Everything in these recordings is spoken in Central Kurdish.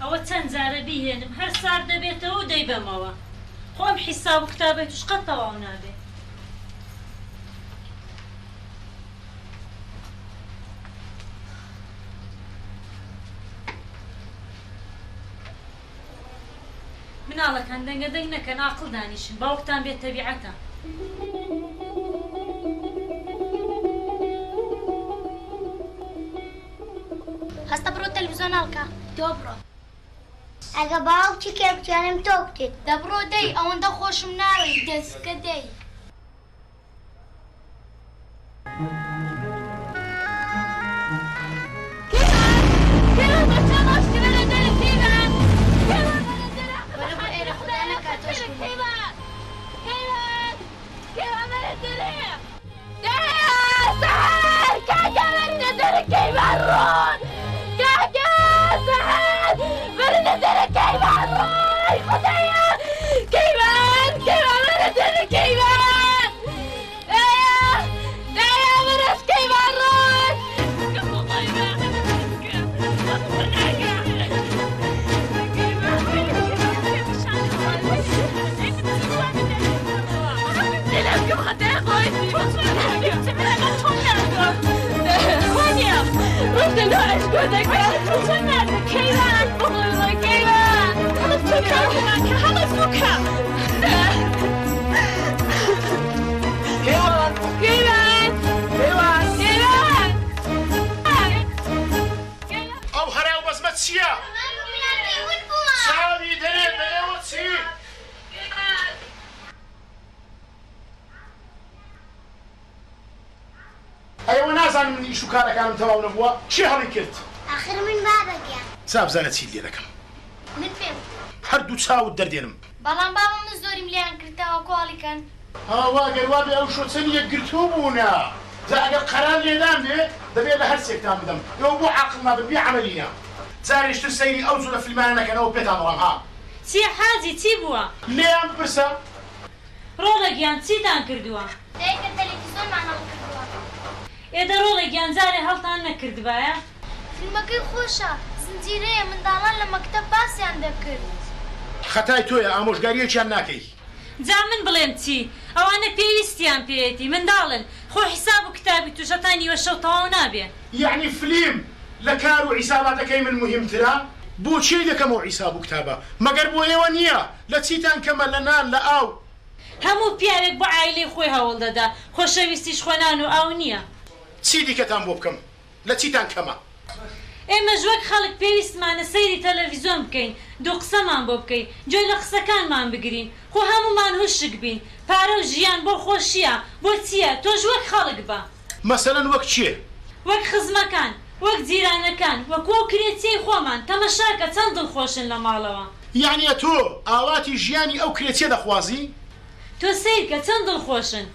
ئەوە چەند جارە بیهێنم هەر سار دەبێتەوە و دەیبەمەوە خۆم حیساب و کتابێت توش قەت تەواو نابێت مناڵەکان دەنگە دەنگ نەکەن ئاقڵ دانیشن باوەکتان بێت تەبیعەتە هەستە بڕۆ تەلەڤیزۆن هەڵکە تۆ بڕۆ ئەگە باوکی کێبچیانم تۆ بکرێت دەبڕۆ دەی ئەوەندە خۆشم ناوێت دەستکە دەی ئەو هەراو بەزمە چییە؟ چاوی دەرێت بە ئێوە چی؟ ئەوە نازانم من ئیش و کارەکانم تەواو نەبووە چی هەڵی کرد؟ ئاخر من بابەگیان چابزانە چی لێ دەکەم من پێم هەردوو چاوت دەردێنم بەڵام بابم زۆریم لیان کردەوە کۆڵیکەن ئاوا گەروا بێ ئەو شۆچەن یەکگرتوو بوونە جا ئەگەر قەرار لێدان بێ دەبێت لە هەر سێکتان بدەم ئێوە بۆ عاقڵ نابن بێ عەمەلیە جارێشتر سەیری ئەو جوورە فیلمانە نەکەنەوە پێتان بەڵام ها چیە حاجی چی بووە؟ لێیان بپرسە ڕۆڵێکیان چیتان کردووە؟ دەیکە تەلەڤیزۆنمان هەڵکردووە ئێدە ڕۆڵێکیان جارێ هەڵتان نەکردبایە؟ فیلمەکەی خۆشە زنجیرەیە منداڵان لە مەکتەب باسییان دەکرد خەتای تۆیە ئامۆژگاریەکیان ناکەی جا من بڵێم چی؟ ئەوانە پێویستیان پێێتی منداڵن خۆ حیساب و کتابی توشەتان نیوە شەو تەواو نابێ یعنی فلیم لە کار و حیساباتەکەی من مهمترە بۆچی دەکەمەوە حیساب و کتابە مەگەر بۆ ئێوە نییە لە چیتان کەمە لە نان لە ئاو هەموو پیاوێک بۆ عایلەی خۆی هەوڵ دەدا خۆشەویستیش خۆنان و ئاو نییە چی دیکەتان بۆ بکەم لە چیتان کەمە ئێمە ژوەک خەڵک پێویستمانە سەیری تەلەڤیزۆن بکەین دوو قسەمان بۆ بکەین گوێ لە قسەکانمان بگرین خۆ هەمومان هوشک بین پارە و ژیان بۆ خۆشیە بۆ چییە تۆش وەک خەڵک بە مەسەلەن وەک چییە وەک خزمەکان وەک جیرانەکان وەکو کرێچەی خۆمان تەمەشاکە چەند دڵخۆشن لە ماڵەوە یعنی تۆ ئاواتی ژیانی ئەو کرێچیە دەخوازی تۆ سیرکە چەند دڵخۆشن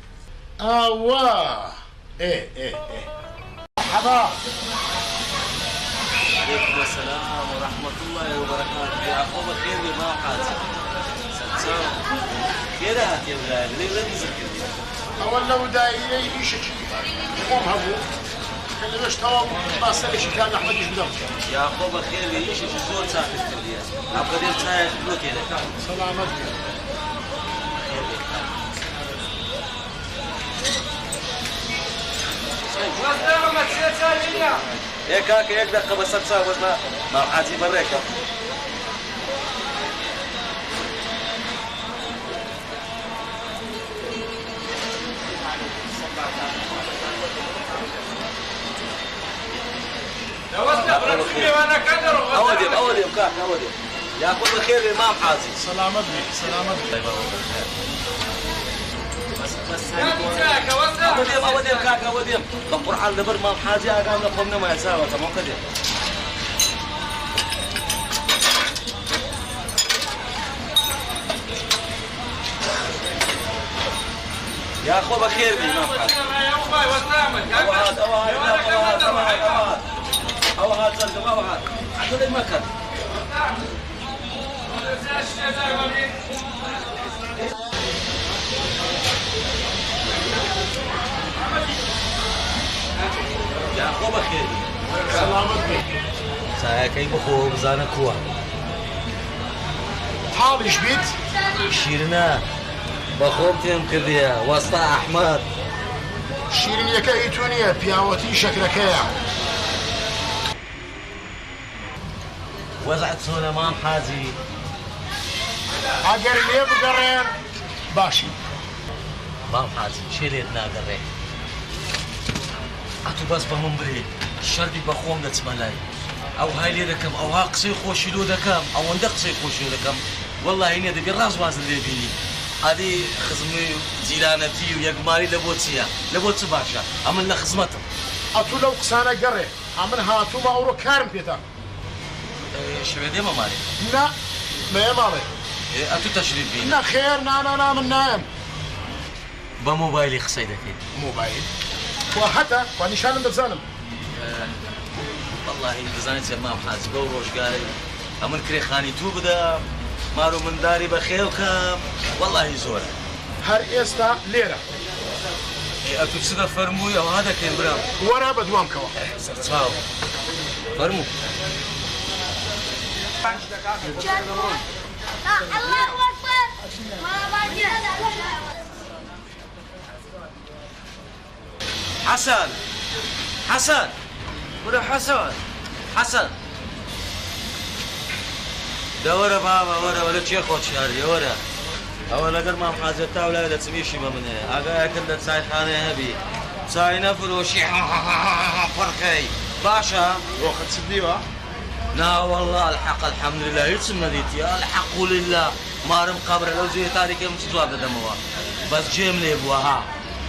ئاوا حەبا عليكم السلام ورحمة الله وبركاته يا أخوة بخير بما حاجة سلسان خير هاتي يا ولاد ليه لا تذكر أولا ودائري إيشك قوم هبو كلمش تمام باصلي شكان أحمد يجبدهم يا أخوة بخير بيش زور ساكت كليا أبغى دير ساعة بلوك يدك سلامتك هيك هيك دقة بس تساوي وزنا مع حاجي بريك أودي كاك أودي يا كل خير الإمام حازي سلامتك أوديم كاك أوديم القرآن دبر ما حاجة أقام لقومنا ما يساوي تمام كده يا أخو بخير بي ما حاجة أوهات زلقم أوهات عدل المكان يا أخو بخير سلامتك سايا كي بخو بزانا كوا حاڵیش بیت شیرنە بەخۆم تێم کردیە وەستا ئەحمەد شیرینیەکە هی تۆ نییە پیاوەتی شەکرەکەیە وەزعت چۆنە مام حاجی ئەگەر لێ بگەڕێن باشی مام حاجی چێ لێت ناگەڕێ ئەتو بەس بە من برێ شەردی بە خۆم دەچمە لای ئەو های لێ دەکەم ئەوها قسەی خۆشی لۆ دەکەم ئەوەندە قسەی خۆشی لۆ دەکەم وەڵڵاهی نییە دەبێت ڕاستوازن لێ بینی ئەدی خزمی و جیرانەتی و یەکماری لە بۆ چییە لە بۆ چ باشە ئەمن لە خزمەتم ئەتوو لەو قسانە گەڕێ ئەمن هاتوومە ئەوڕۆ کارم پێدا شوێ دێمە ماری نا مەیە ماڵێ ئەتوو تەشریف بین نە خێر نانانا من نایم بە مۆبایلی قسەی دەکەیت مۆبایل هەتا وا نیشانم دەبزانم والله دەزانێت چێ مام حاجی بەو ڕۆژگارەی ئەمن کرێخانی تو بدەم مار و منداری بە خێو کەم وەڵڵاهی زۆرە هەر ئێستا لێرە ئەتوو چ دەفەرمووی ئەوها دەکەین برام وەرە بە دوامکەوە سەرچاو فەرموو الله أكبر حەسەن حەسەن وەرە حەسەن حەسەن دەوەرە بابە وەرە چێ خۆچیاردی وەرە ئەوە لەگەر مام حاجەت تا لای لە چمیشی بە منێ ئاگایەکرد لە چایخانەیە هەبی چای نەفرۆشی فەرقەی باشە ڕۆخەت چ دیوە نا والله الحق الحمد لله هیچم نەدیتی الحق لله مارم قبرە لەو جێ تاریکە من چ جواب دەدەمەوە بەس جێم لێ بووە ها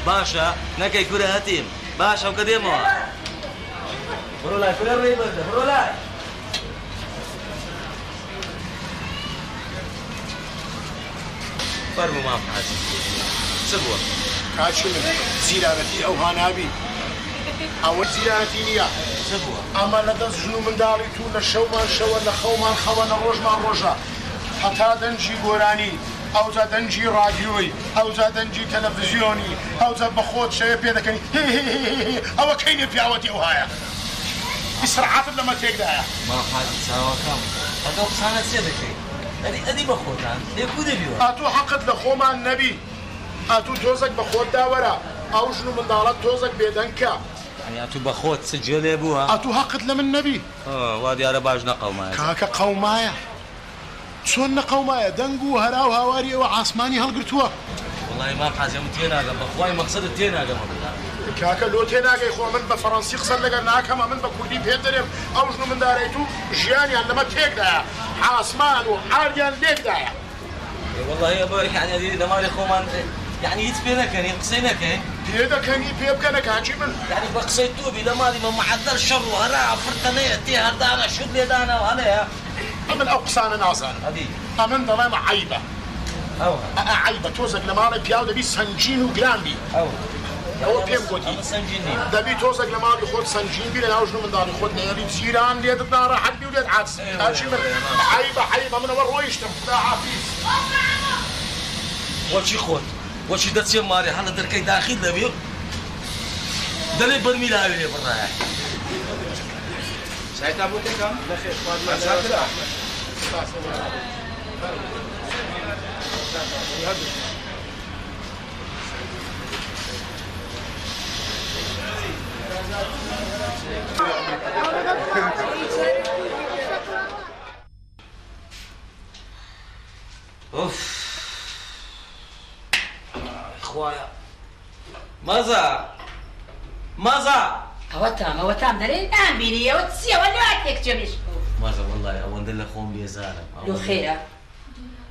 باشە نەکەی کورە هەتیم باشە ئەو کە دێمەوە بڕۆ لای کورە ڕێی بەردە بڕۆ لای فەرموو مام حاجی چ بووە کاچی من زیرانەتی ئەو هانابی ئەوە زیرانەتی نییە چ بووە ئەمە لە دەست ژن و منداڵی تو لە شەومان شەوە لە خەومان خەوە لە ڕۆژمان ڕۆژە هەتا دەنجی گۆرانی ئەوجا دەنجی ڕادیۆی ئەوجا دەنجی تەلەڤیزیۆنی ئەوجا بە خۆت شەوێ پێ دەکەنی ئەوە کەینێ پیاوەتی ئەو هایە ئیسرعاتت لەمە تێکدایە مام حاجی چاوەکەم ئەگەڵ قسانە چێ دەکەی ئەدی بە خۆتان لێکو دەبیوە ئاتوو حەقت لە خۆمان نەبی ئاتوو تۆزێک بە خۆت داوەرە ئەو ژن و منداڵەت تۆزێک بێدەنکە تو بە خۆت چ جێ لێ بووە ئاتوو حەقت لە من نەبی وا دیارە باش نەقەومایە کاکە قەومایە چۆن نەقەومایە دەنگ و هەرا و هاواری ئەوە ئاسمانی هەڵگرتووە وڵی مام حاجەم تێناگەم بەخوای مەقسەدت تێناگەم کاکە لۆ تێناگەی خۆ من بە فەڕەنسی قسەت لەگەر ناکەمە من بە کوردی پێ دەرێم ئەو ژن و منداڵەی تو ژیانیان لەمە تێکدایە ئاسمان و ئاریان لێکدایە والله بە یعنی لەماڵی خۆمان یعنی هیچ پێ نەکەنی قسەی نەکەین پێ دەکەنی پێ بکەنە کاچی من یعنی بە قسەی تۆبی لە ماڵی مە معەدەر شەڕ و هەرا فرتەنەیە تێ هەردانە شود لێدانە و هەڵەیە ئەمن ئەو قسانە نازانم هەدی ئەمن دەڵێم عیبە ئەوە عیبە تۆزێک لە ماڵی پیاو دەبی سەنجین و گرانبی ئەوە پێم گوتی دەبی تۆزێک لە ماڵی خۆت سەنجینبی لە ناو ژن و منداڵی خۆت نێری جیران لێدت ناڕەحەتبی و لێت عاجز کاچی من عیبە منەوە ڕۆیشتم خدا حافیز وەچی خۆت وەچی دەچێ مارێ هەڵە دەرکەی داخیل دەبێ دەڵێ بەرمی لاوێ لێ بڕایە چایتا بۆ تێکەم نەخێر اوف خوایا مازا ئەوە تام دەرێن نامبینی ئەوە چییەوە لاتێک جەمیش مازا والله ئەوەندە لە خۆم بێزارم لۆ خێرە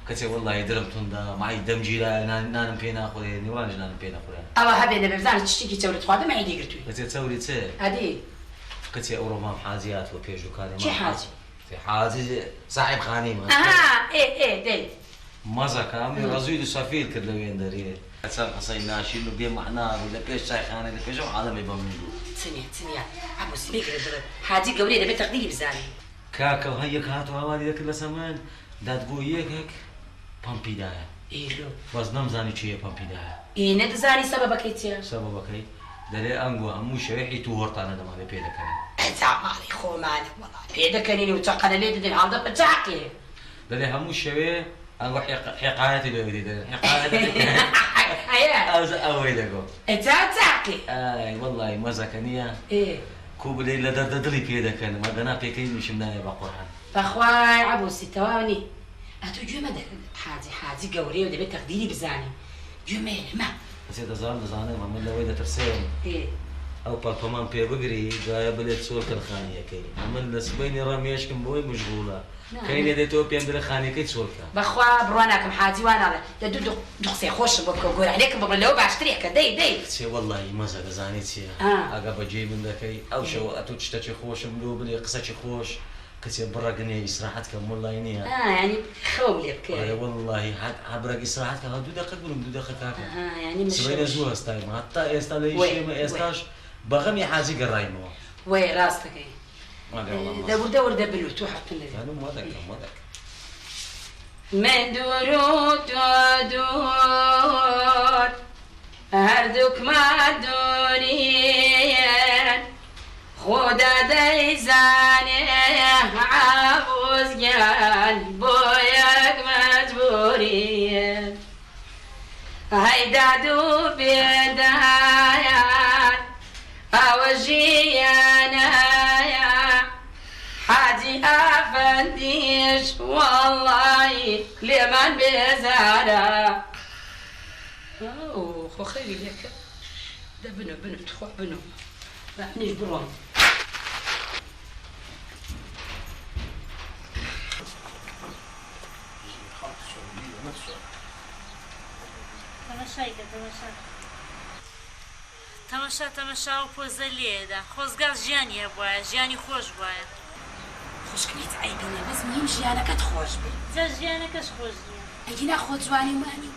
کەچێ والله دڵم توندا مای دەمگیرە نانم پێ ناخورێ نیوانش نانم پێ نەخورێ ئەوە هەبێ دەبێ بزانێت چشتێکی چەورت خواردە مای دیگرتووی کەچێ چەوری چێ ئەدی کەچێ ئەوڕۆ مام حاجیات و پێش و کاری چی حاجی حاجی صاحب خانیمە دەی مازا کامی ڕزووی و سەفیر کرد لە وێندەریێ چەند قسەی ناشین و بێ مەعنا بوو لە پێش چایخانە لە پێشەوە عالەمی بە من بوو چنیە ئەبوسی بێگرە دڵت حاجی گەورەی دەبێت تەقدیری بزانێ کاکە هەیەک هاتو هاواری دەکرد لە سەمن دادگۆ یەکێک پەمپیدایە ئیلۆ بەس نەمزانی چییە پەمپیدایە ئینە دەزانی سەبەبەکەی چییە سەبەبەکەی دەرێ ئەنگۆ هەموو شەوێحی تو هۆرتانە دەمانێ پێ دەکەن ئەجاماڵی خۆمانە وەڵا پێ دەکەنین و چەقەنە لێ دەدەین هەڵدە بەجاقێ دەرێ هەموو شەوێ أنا حقايتي لو يريد حقايتي أوي أنت تعقي والله مزكنية إيه كوب ليلة دردلي كذا كان ما قنا في كين مش منايا بقرها فأخواي عبوسي تواني أتوجه مدى حاجي قوري وده بيت تقديري بزاني جميل ما سيدا زاني ما من لويدا ترسيم إيه أو بالكمان بي بقري جاي بلد سول كالخانية كي من سبيني راميش كم بوي مشغولة كاين يدي توبيان دل خانية كي تسولك بأخوا بروناكم حاجي وانا لا دخسي خوش بكو قول عليكم بقول لو باشتريك دي سي والله مزة زاني سي أقاب جيب من ذاكي أو شو أتوش تشي خوش ملو بلي قصتي خوش كتي برقني إسراحتك والله إني يعني خولي بكي والله عبرق إسراحتك هدو دقيق بلوم دو دقيق كاكا يعني مش سبيني زوها ستايل حتى إستالي شيء ما إستاش بغمي حاجي قرايمو وي راستك دور دبلو توحط من الذي أنا ما ذكر من دورو دور هردوك ما دورين خدا ديزاني عبوز جان بويك مجبورين هيدا دو بدايات أوجيانا حاجي أفنديش والله لمن بزارة أوه خيري لك ده بنو تخوح بنو ما نجبرون تەماشا و پۆزە لێدا خۆزگار ژیانی هەبواە ژیانی خۆش بواە خوشکنیت عیبینە بەس مهم ژیانەکەت خۆش بێ جا ژیانەکەش خۆش نییە ئەگینا خۆ جوانی وانی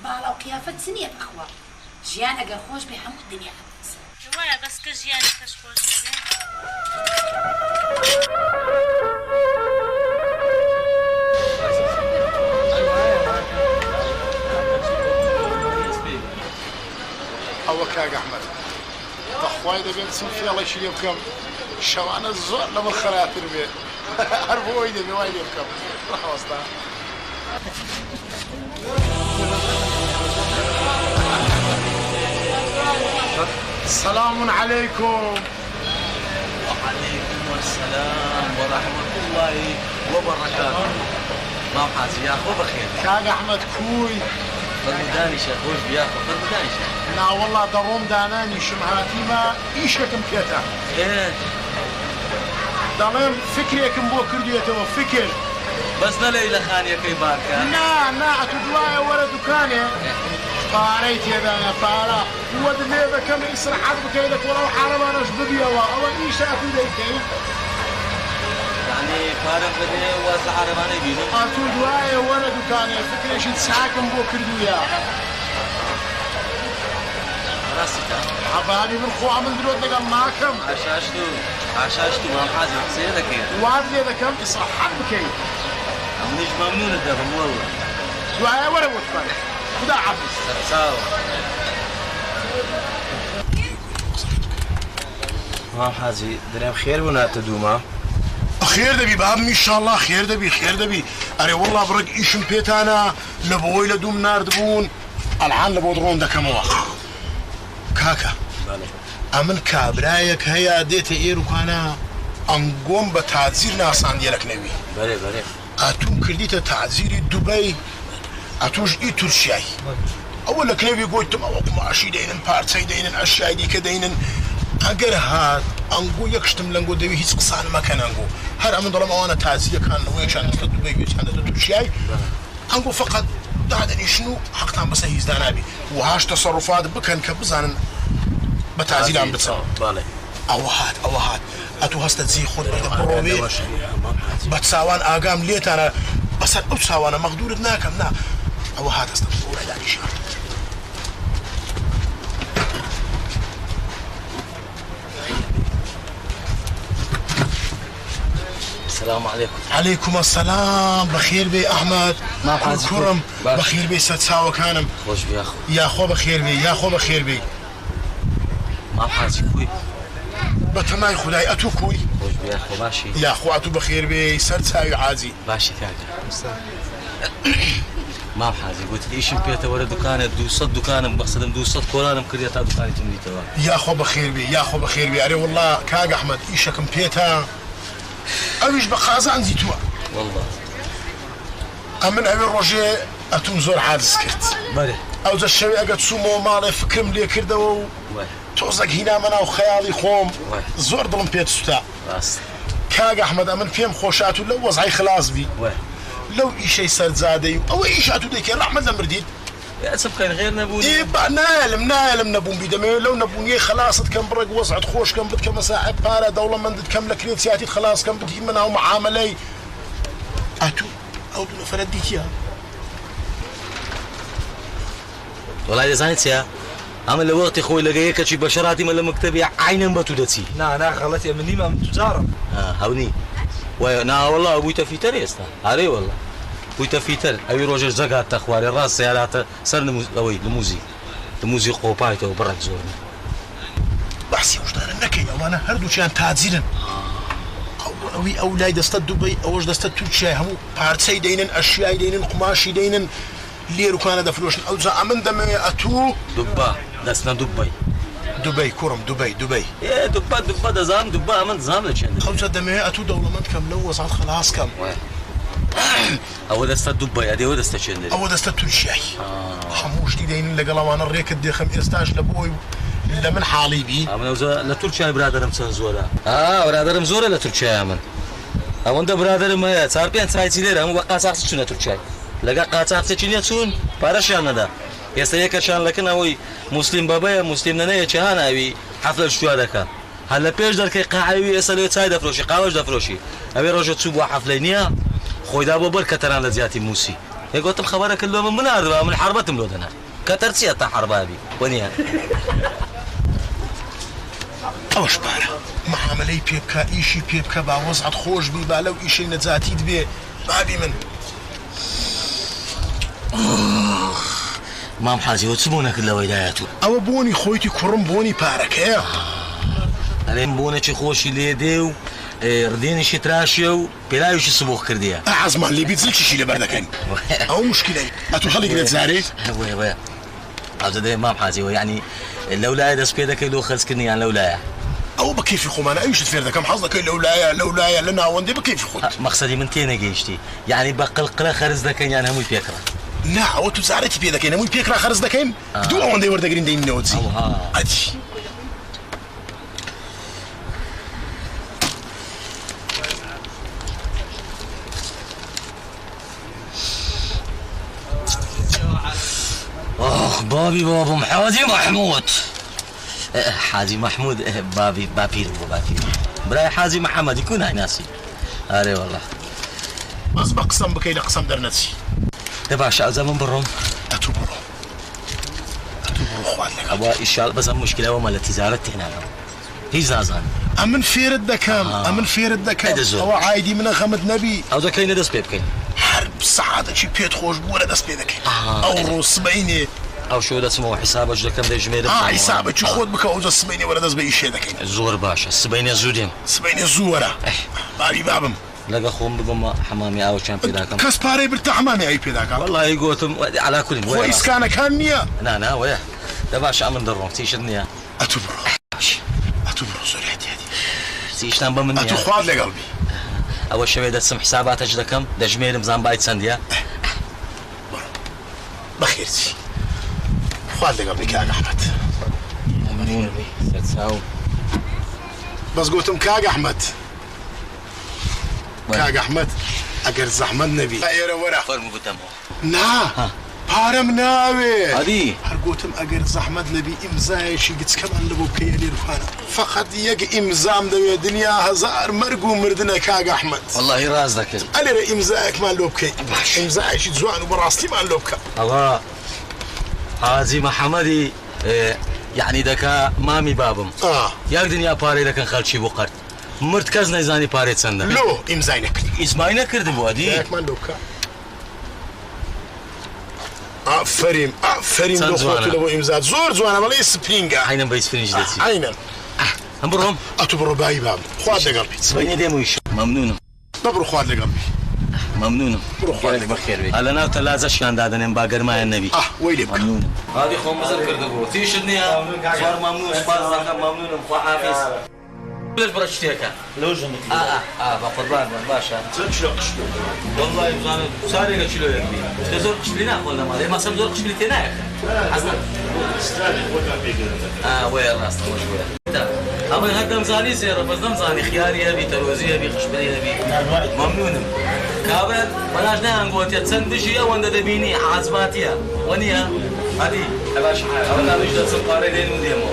باڵا و قیافەت چنیە بەخوا ژیان ئەگەر خۆش بێ هەموو دنیا وایە بەس کە ژیانەکەش خۆش بێ ئەوە کاک ئەحمەد بەخوای دەبێت چەند فێڵێکی لێ بکەم شەوانە زۆر لەمە خەراتر بێ هەر بۆی دەبێ وای لێ بکەم ڕاوەستا سلام عليكم. وعليكم السلام ورحمة الله وبركاته. ما حازي يا أخو بخير. كاك أحمد كوي. فرمداني شاكوش بياخو فرمداني شاك. لا والله دروم داناني شمعاتي ما إيشكم كيتا. إيه. دلم فكريكم بو كرديته فكر. بس نلاقي خانية كي باركة. نا أتدوايا ورا دكانه. باريت يا دانا بارا. هو دميبه كم يسرح حد بكيدك ورا وحارب أنا شببيا أو إيش أتديكي. يعني فارق بدي واسع عرباني بينه. أتدوايا ورا دكانه فكريش تساكم بو كردويا. راسيتا. حبابي من خو عمل دلوت لقى معكم. عشاشتو ما حازي حسينك يا. واد لي ذا كم يسرح حد بكيد. مش ممنون الدفن والله. دوايا ورا وتفرح. خدا عبس. ساوا. ما حازي دريم خير ولا تدوما؟ خير دبي باب ان شاء الله خير دبي اري والله برق ايشم بيتانا لبوي لدوم نار دبون العان لبودغون دكم واخ كاكا امن كابرايك هيا ديت ايرو كانا انقوم بتعزير ناسان ديالك نبي بلي اتون كرديت تعزير دبي اتوش اي ترشاي اول لك نبي قلت ما وقم عشي دينن بارتي دينن اشياء دي كدينن اگر هاد انقو يكشتم لنقو دوي هيس قصان ما كان انقو هر امن ظلم وانا تعزير كان ويشان تدبي ويشان ترشاي انقو فقط دادني شنو حقتان بس هيزدان ابي وهاش تصرفات بكن كبزان بتعزير عم بتصور بالي او هاد اتو هست تزي خود بروبي بتساوان اقام ليت انا بس اتساوان مقدور ناكم نا او هاد است ولا داني شي السلام عليكم. عليكم السلام بخير بي احمد ما حازي كرم بخير بي ستساوى كانم خوش بي اخو يا اخو بخير بي ما حازي كوي بتماي خداي اتو كوي خوش بي اخو ماشي يا اخو اتو بخير بي ستساوي عازي ماشي كاكا مام حاجی گوت ایشم پیت ورد دکانه 200 دکانم بخصدم 200 کورانم کردی تا دکانی تو میتوا يا خو بخير بي يا خو بخير بي اري والله كاغ احمد ايشكم بيتا اويش بقازان زيتوا والله امن ابي روجي اتون زور حادث كرت بله او ذا الشوي اقد سومو مالي فكرم لي كردو توزق هنا منا وخيالي خوم زور ظلم بيت ستا راست كاغ احمد امن فيهم خوشاتو لو وضعي خلاص بي لو ايشي سر زادي او ايشاتو ديك احمد المرديد يا سبقين غير نبوني إيه نالم نبون بيدمي لو نبوني خلاص كم برق وضعت خوش كم بد كم ساعة بارا دولة من كم لكريت سياتي خلاص كم بدي منها ومعاملي اتو او دون فرديتيها والله إذا زانت يا عمل لوقت خوي لقيك شي بشراتي من المكتبي عينا بتودتي نا خلتي مني ما تجارة هوني نا والله ابوي تفيتر يستا علي والله ابوي تفيتر ابي روجر زقات تخواري الراس سيارات سر اوي الموزي قوبايته برك زورنا بحسي وش دار النكي او انا هردو كان تاجرن اوي اولاد دست دبي اوش دست تركيا هم بارتسي دينن اشياء دينن قماشي دينن ليرو كان دفلوش او زعمن دم اتو دبا دستنا دبي كرم دبي ايه دبا ده زام دبا من زام لشان او دم اتو دولة من كم لو وصل خلاص كم او دست دبي ادي ودست شن او دست تركيا حموش دي دينن لقلوان الريك دي 15 لبوي الا من حالي بي من لتركيا برادرم سنزورا برادرم زورا لتركيا من او انت برادرم ما صار بين سايتي ليره مو بقى صاحب شنو تركيا لقى قاطع تشيني تون بارشان ده يستيك شان لكن اوي مسلم بابا مسلم ننه چهان اوي حفل شو هذاك هلا بيش درك قاعوي يسالو تاي دفروشي قاوش دفروشي ابي روجو تصبوا حفلينيا خوي دا بوبر كتران لزياتي موسي هي قلت خبرك اللي من نار من حربتهم لودنا كترتي تا حربابي ونيا اوش بارا معاملي بيبكا ايشي بيبكا با وضعت خوش بي با لو ايشي نزاتي دبي بابي من مام حاجي وتسمونك الا ويداياتو او بوني خويتي كرم بوني بارك يا الين بونك خوشي ليديو رديني شي تراشيو بلايو شي سبوخ كرديا عزم اللي بيتزلش شي لبردكن او مشكله اتو خليك نتزاري وي هذا مام حاجي يعني لولا داس بيدك لو خلصكني يعني لولا او بكيف يخو انا ايش تفير كم حظك لولايا لنا وندي بكيف يخو مقصدي من تينا جيشتي يعني بقلقله خرز دكن يعني همو فكره لا او تو زارتي بيدك يعني مو فكره خرز دكن دو وندي ورد جرين دين نوتسي ادي بابي حاجي محمود حاجي محمود بابي براي حاجي محمد يكون ناسي اري والله بس بقسم بكيل قسم درنتي تباشا زمان برهم اتو برو خوالك ابا ان شاء الله بس المشكله وما تجارتي هنا هي زازان امن فير الدكام او عايدي من خمد نبي او ذا كاين داس بيبكين حرب سعاده شي بيت خوش بولا داس بيدك او روس بيني او شو اسمه حسابك ذا كم دجمير حسابك شو خود بك او ذا بيني ولا داس بي شي دك زور باشا سبيني زودين سبيني زورا بابم لقى خوم بقوم حمامي او كان بيداكم كسباري برت حمامي اي بيداك والله يقولتم على كل كويس كان نيا لا ويا دباش امن درون تيشرنيا اتبرو زوريتي هذه سيشتان بمني اتخواد لي قلبي اول شويه دسم حساباتك دكم دجمير مزان بايت سنديا بخيرتي خواد لي قلبي كان احمد ممنون تساو بس قلتم كاغ احمد اگر زحمت نبي ايره ورا فرمو قدامه نا بارم ناوي هادي هرقوتم اگر زحمت نبي امزاي شي قد كمان لبو كيالي رفانا فقط يك امزام دوي دنيا هزار مرقو مردنا كاغ احمد والله راز ذاك الي امزاك مال لوبكي امزاي شي زوان وبراسلي مال لوبكا الله حاجي محمدي يعني دكا مامي بابم ياك دنيا باري لكن خالشي بوقرت مرت كاز نيزاني باري تسنده لو امزاي نكرد اسماعيل نكرد بو ادي ياك مال لوبكا فريم دو خوتو لو امزاد زور زوانا مالي سبرينغا عينا بيس فرنج دتي عينا هم برهم اتبرو باي باب خواد قلبي سبيني ديمو يش ممنون نبرو خواد قلبي ممنونم روحك بخير بك هلا ناو ثلاجة شان دادن باقر ما النبي ويلي بك ممنون هذه خوم مزر كردبو تيشدني صار ممنون سباز رقم ممنون وحافظ ليش برشتيك لو جمت بقربان باشا شلون قشتو والله يزان ساري شلو يبي تزور قشبلينا ولا ما سب زور قشبليتنا يا اخي حسن استاذ ولا بيك وين راسنا وجوه أما هدم زاني سير بس دم زاني خياري يبي تروزي يبي خشبري يبي ممنون كابل بلاش نان قوت يتسندشي وند دبيني حاسباتيا ونيا هذه باش انا وجدت سفاري لين وديمو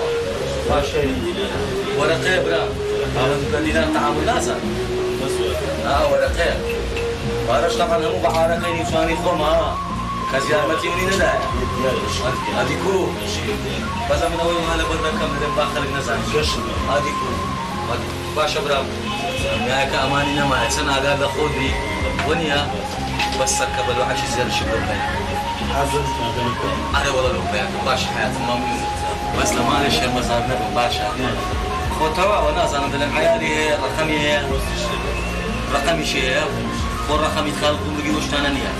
ماشي ورقه برا قلنا تعامل ناسا ورقه بارش طبعا هم بعارقين ثاني خما كزيارتي وني ندا هذيكو بس من اول ما لبر كم من باخر نزان هذيكو باشا برام معك اماني ما سنه قال خذي ونيا بس كبلوا عش زير شبر باي هذا والله لو باك باش حياه مامي بس لما ليش مزارنا باشا خوتوا وانا زان دل عيالي رقمي شيء والرقم يتخلقوا بيجي وشتانا نيا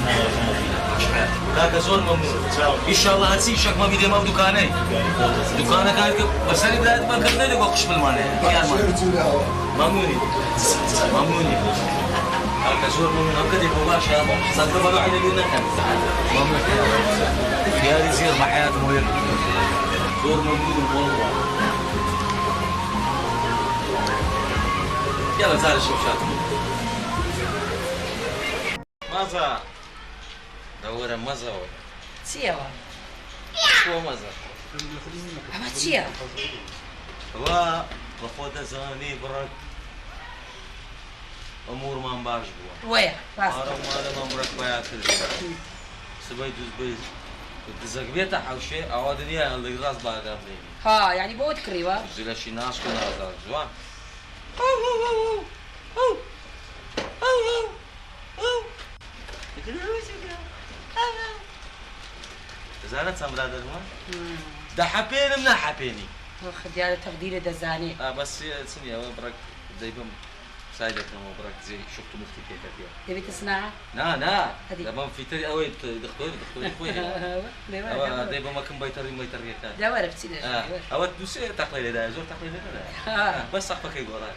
هذا زول ممنون ان شاء الله هتسي شك ما بيدي ما دكاني دكانك هاي بس انا بدات ما كنت لي قش بالمانه ممنوني هذا زول ممنون هكذا مباشر صدق بلو عيد لنا كان ممنون خيار يصير بحياه موير زول ممنون والله يلا زال شوف شاطر ماذا دورة مزة چییە شو مزة ئەمە چییە؟ وا بەخۆ دەزانی بڕک ئەمورمان باش بووە وەیە ئارەمانەمان بڕک بایا کردی سبەی دوزبەی دزەک بێتە حەوشێ ئەوا دنیا هەڵدەی ڕاست باگام بێنی ها یعنی بۆ ئەوت کڕیوە؟ زیلەشی ناش کە نازار جوان زانت چەند برادەرمە؟ دەحەپێنم ناحەپێنی خدیارە تەقدیرە دەزانێ بەس چنی ئەوە بڕک دەیبم سای دەکەمەوە بڕک زێ شوخت و مفتی پێکە پێ دەبێتە سناعە؟ نا دەبم فیتری ئەوەی دختۆری خۆی دەیبمەکەم بەیتەڕیەکە داوارە بچی ئەوە دووسێ تەقلەی لێدایە زۆر تەقلەی لێدایە بەس سەقفەکەی گۆڕایە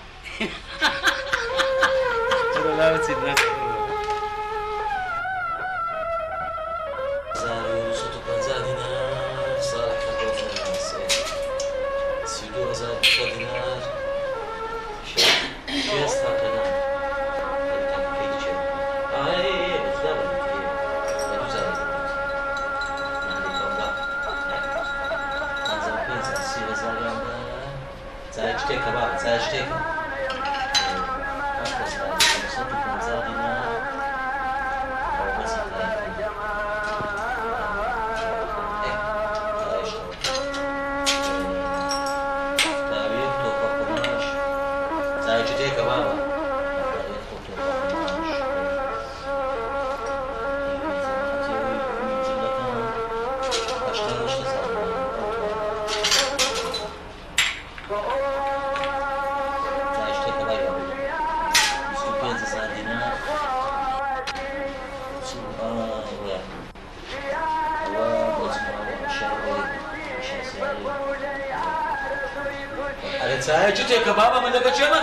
چای جوتێکە بابە من لەگە چێمە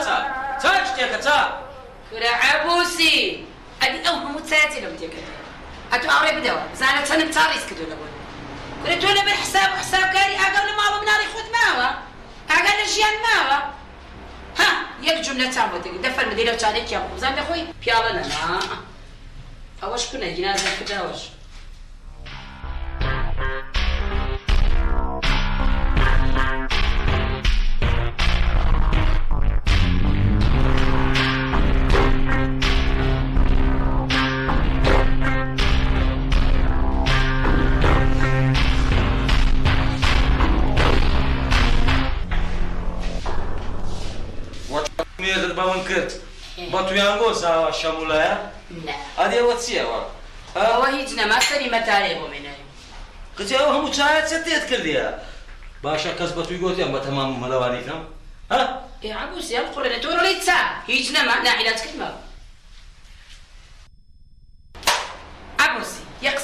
چای جوتێکە کورە عەبووسی ئەدی ئەو هەموو چایەتی لەم تێکرد ئەتو ئاڕێ بدەوە بزانە چەندم تا ڕیز کردو لەبوون کورە تۆ لەبەر حساب و حسابکاری ئاگەو لە ماڵە مناڵی خۆت ماوە ئاگا لە ژیان ماوە ها یەک جوملە چام بۆ تێگرت دەفەرمەدەی لەو چارێکیان بزان دەخۆی پیاڵە نەنا ئەوەش کونە گینازە کرداوەش مێدت بە من کرد بە تویان بۆ زاوە شەمولایە؟ ئەدی ئەوە چییەوە؟ ئەوە هیچ نەما سەری مەتارێ بۆ مێنایی قچی ئەوە هەموو چایەت چێت تێت کردیە؟ باشە کەس بە توی گۆتیان بە تەمام مەلەوانیتم؟ ئێ عەبووسی ئەم قوڕێنە تۆ ڕۆڵی چا هیچ نەما ناعیلاج کردمەوە. باشە ئەوە دووسێ تەقلەی لێدایە زۆر تەقلەی لێدایە؟ ئەوە هیچ نەما سەری مەتارێ بۆ مێنایی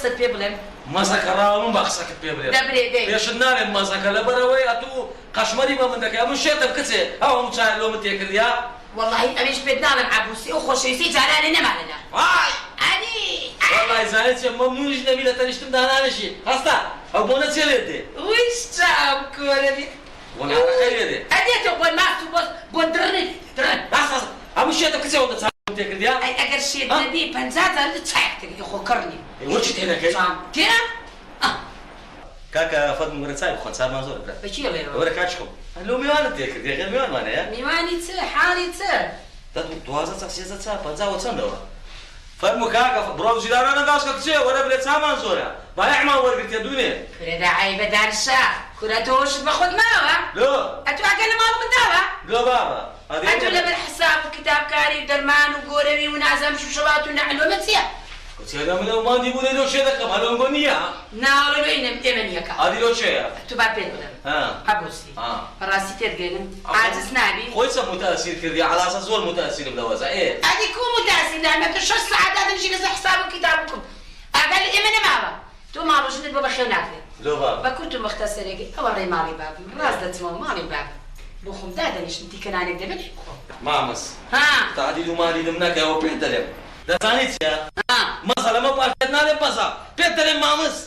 قصة بيبلم مەزەکە ڕاوە من بە قسەکەت پێ بڵێم دەبرێ دەی پێشت ناڵێم مەزەکە لەبەرەوەی ئەتوو قەشمەری بە من دەکەی من شێتم کچێ ئەو هەموو چای لۆ من تێکردیا والله ئەوێش پێت ناڵێم عەبوسی ئەو خۆشەویستی جارانێ نەمانەدا وای ئەنی وەڵای زانێت چێ مەمنونیش نەبی لە تەنیشتم دانانەشی هەستا ئەو بۆ نەچێ لێت دێ ویشتا ئەم کۆرەبی وەناڕەکەی لێ دێ ئەدێتەوە بۆ ماست و بۆ درنی درن باس هەموو شێتە کچێەوە دە چاوم تێکردیا ئەی ئەگەر شێت نەبی 50 جار چایەکتەکەی خۆکڕنی وەچی تێنەکەی تێنە کاکە فەدم وەرە چای بخۆن چارمان زۆر برا بەچی لێرەوە وەرە کاچکم لۆ میوانت تێکردی غێر میوانمانەیە میوانی چ حاڵی چ دوازە چا سێزە چا پەنجاوە چەندەوە فەرموو کاکە بڕۆ ژیرانە نەگاشکە کچێ وەرە بلێ چامان زۆرە بایەحمان وەرگرتێ دوونێ فرێدا عیبەدارشا کورە تۆشت بە خۆت ماوە لۆ ئەتو ئەگەر لە ماڵ منداوە لۆ بابە ئەتو لەبەر حساب و کتابکاری و دەرمان و گۆرەوی و نازەم شوشەبات و نەعلۆمە چییە؟ کچێرە منە مادی بوونێ لۆ شێ دەکەم هەلۆنگۆ نییە ناوەڵۆینم ئێمە نییەکە ئادی لۆ چێیە تو با پێت بڵێم عەبوسی ڕاستی تێت گەێنم عاجز نابی خۆی چە متەئسیر کردی عەلاسە زۆر متەئسیرم لەوەزە ئەدی کو متەئسیر نامە تو 6 ساعات دادەمشی لەسەر حساب و کتاب بکەم ئەگەر ئێمە نەماوە تۆ ماڵۆژنت بۆ بەخێو ناکرێت لۆ بابە بە کورت و مەختەسەرێکی ئەوە ڕێی ماڵی بابی ڕاست دەچمەوە ماڵی بابی بۆ خۆم دادەنیشتم دیکەنانێک دەبێت مامەس ها تعدیل و مالیدم نەکەوە پێت دەڵێم دەزانیت چیە مەسە لەمە پاش پێت ناڵێم بەزە پێت دەڵێم مامەس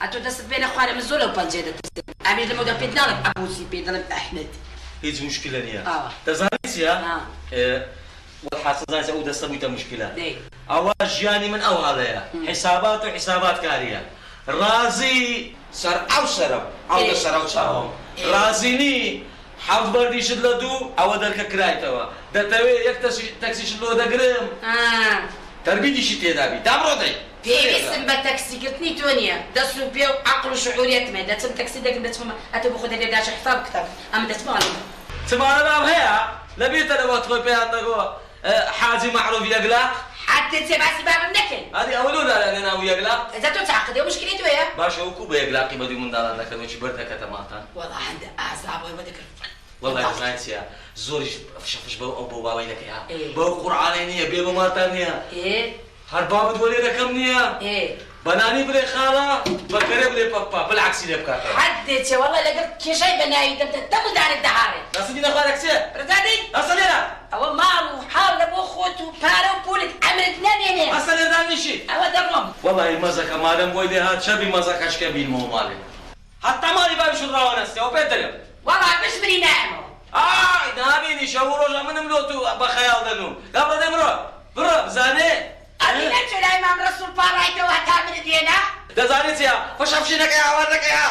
ئەتۆ دەستت بێنە خوارە من زۆر لەو پەنجەیە دەترسم ئەمیر لەمەودا پێت ناڵێم عەبوسی پێت دەڵێم ئەحمەد هیچ مشکلە نییە دەزانیت چیە والحاصل زانیت ئەو دەستە بوویتە مشکلە ئەوە ژیانی من ئەو هەڵەیە حیسابات و حیسابات کاریە رازی سەر ئەو سەرم ئەو لە سەر ئەو چاوەم رازینی حەوت بەردیشت لە دوو ئەوە دەرکە کرایتەوە دەتەوێت یەک تەکسیشت لۆ دەگرم تەربیتیشی تێدابی تا بڕۆ دەی پێویستم بە تەکسیکردنی تۆ نییە دەست و پێ و عەقڵ و شعوریەتمێ دەچم تەکسی دەکەم دەچمە ئەتە بۆ خۆ دەبێداشە حساب کتاب ئەمە دەچمانم چمانە بام هەیە لەبێتە لەوە تۆی پێیان دەگۆ حاجی معروف یەکلاق حتى تبعثي بابا منكن هذه أولونا لأننا ويقلق إذا تعقد يوم مشكلة ويا باشا وكوبا يقلقي بدي من دارنا كانوا يجي بردك تماتا والله عنده أعصاب وذكر والله يا زايد يا زوري فش بو أو بو باوينك يا بو قرآنية بيبو ماتانية هرباب دولي ركمنية بناني بلي خالة بكري بلي بابا بالعكس اللي بكاتا حدث والله لقيت كي شيء بناي تمو دار الدهاري ناسدينا خالك سير رزادي أصلينا أو مالو حال لبو خوتو بارو بولك عملت نانيني أصلينا دانيشي أو درهم والله مزك مالم ويدي هات شبي مزك أشكبين مو مالي حتى مالي بابي شو راونستي أو بيتريم والله مش مني ناعمه نابيني شهور رجع من ملوتو بخيال دنو لا بدي مرو برو زاني أبي نمشي لإمام رسول بارايته وهتعمل دينا دزانيت يا فشفشينك يا عوارك يا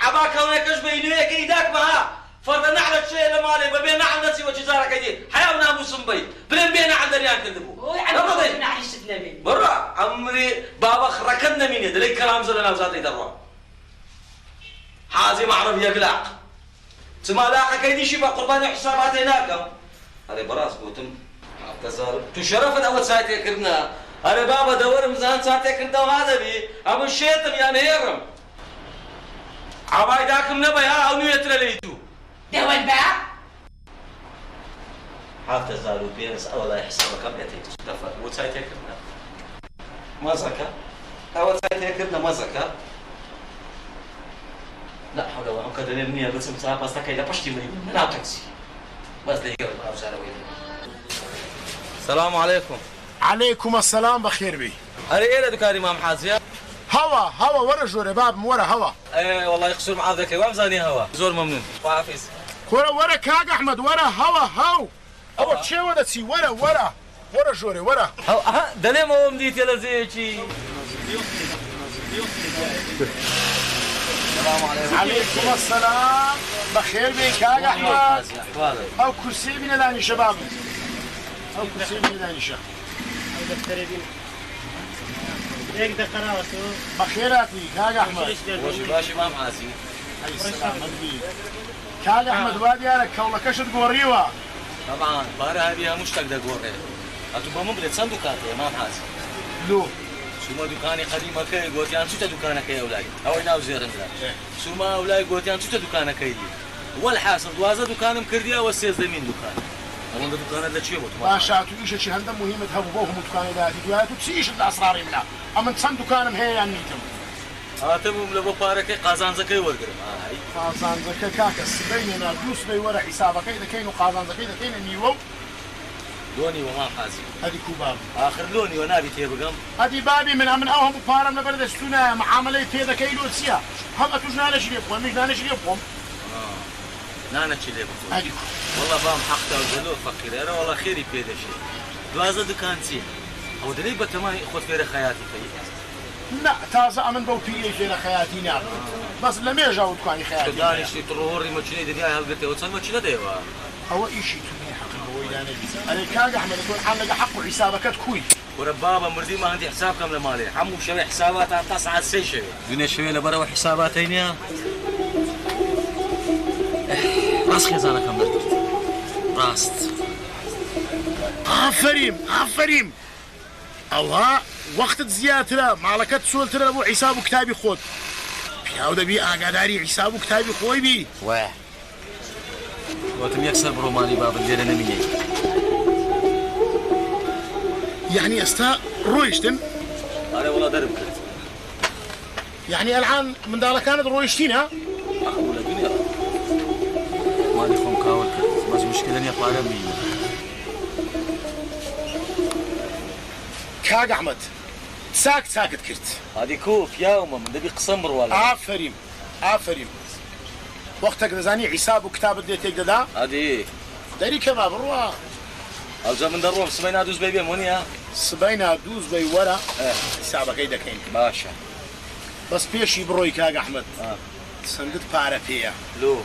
عبا كونك بينيك ايداك معها فرض نعلك شيء لمالي ببين عن نفسي وجزارك يدي حياة وناموس بي بلين بين عن دريان كذبوا ويعني نعيش النبي برا عمري بابا ركضنا مين يدري كلام زلنا وزاتي دروا حازي معرف يقلق ثم لاحق يدي شي بقربان حسابات هناك هذا براس قوتم تزار تشرفت اول ساعتي كرنا هذا بابا دور مزان ساعتي كرنا وهذا بي ابو الشيطم يا مهرم عبايداكم نبيها او نيتر ليتو دول بقى حافظ زارو بينس اولا حسابك كم يتيك تستفاد وساعتي كرنا ما زكا اول ساعتي كرنا ما زكا لا حول ولا قوة إلا بالله بس مسافة بس تكيد بشتي مني لا تكسي بس ده يقرب أو سارة ويدي السلام عليكم عليكم السلام بخير بي أري إيه دكاني مام حازية هوا ورا جوري باب ورا هوا إيه والله يخسر مع ذاك وامزاني هوا زور ممنون وعافيس ورا كاغ أحمد ورا هوا هوا تشي ولا تسي ورا جوري ورا ها دلي ما مديت يلا زيكي عليكم السلام بخير بك يا احمد او كرسي من الان شباب او كرسي من الان شباب هيك دقراته بخيراتي يا احمد باشي ما معاسي اي السلام عليك كاغ احمد وادي انا كولا كشت قوريوا طبعا بارها بيها مشتاق دقوري اتو بمبلت صندوقات ما معاسي لو سوما دكاني قديمة كي قوتيان سوتا دكانة كي أولاي أو يناو زيرن سوما أولاي قوتيان سوتا دكانة كي لي والحاصل دوازة دكان مكردية والسيز دمين دكان ئەوەندە دوکانە لە چێ بۆ باشە تو ئیشێکی هەندە مهمت هەبوو بۆ هەموو دوکانی داهاتی دوایە تو چی ئیشت لە ئەسراری منە ئەمن چەند دوکانم هەیە یان نیتم هاتەبووم لە بۆ پارەکەی قازانجەکەی وەرگرم قازانجەکە کاکە سبەی نێنا دوو سبەی وەرە حیسابەکەی دەکەین و قازانجەکەی دەکەینە نیوە و لۆنی وەما حازی هەدی کوباب آخر لۆنی وە نابی تێ بگەم هەدی بابی من ئەمن ئەو هەموو پارەم لەبەر دەستونایە معاملەی پێ دەکەی لۆ چییە هەم ئەتوش نانەشی لێ بخۆم میش نانەشی لێ بخۆم نانەچی لێ بخۆم هەدی وەڵا بام حەقتا و جەلۆ فەقیرە وەڵا خێری پێدەشێت دوازە دوکان چییە ئەو دەرەی بە تەمای خۆت فێرە خەیاتی کەی نا تازە ئەمن بەو پیرەی فێرە خەیاتی نابن بەس لە مێژە و دوکانی خەیاتی دانیشتی تڕۆڕی مەچینەی دنیای هەڵگرتەوە چەند مەچینە دەیەوە ئەوە ئیشی تو نییە حەقم بەوەی دانەبی ئەرێ کاگە ئەحمەد تۆ حال لەگە حەق و حیسابەکەت کوی وەرە بابە مردی مە هەندی حساب کەم لە ماڵێ هەموو شەوێ حسابات تا سەعات سێ شەوێ دوێنێ شەوێ لەبەرەوە حساباتەی نییە ڕاست خێزانەکەم دەکرد ڕاست ئافریم ئەوها وەختت زیاترە ماڵەکەت چۆلترە بۆ حیساب و کتابی خۆت پیاو دەبی ئاگاداری حیساب و کتابی خۆی بی وایە وەتم یەکسەر بڕۆمانی بابن لێرە نەمینێ یعنی ئێستا ڕۆیشتن ئارێ وڵا دەرم کرد یعنی ئەلعان منداڵەکانت ڕۆیشتینە لە دنیا مالی خۆم کاوە کرد بەس مشکلە نییە پارەم بینە کاگ ئەحمەد چاکت کرد هادی کۆ پیاومە من دەبی قسەم بڕوالە ئافریم وەختێک دەزانی حیساب و کتابت لێ تێک دەدا هادی دەری کەما بڕوە ئەوجا من دەڕۆم سبەی نادووز بێ بێم وەنیە سبەی نادووز بەی وەرە حیسابەکەی دەکەین باشە بەس پێشی بڕۆی کاگ ئەحمەد چەندت پارە پێیە لۆ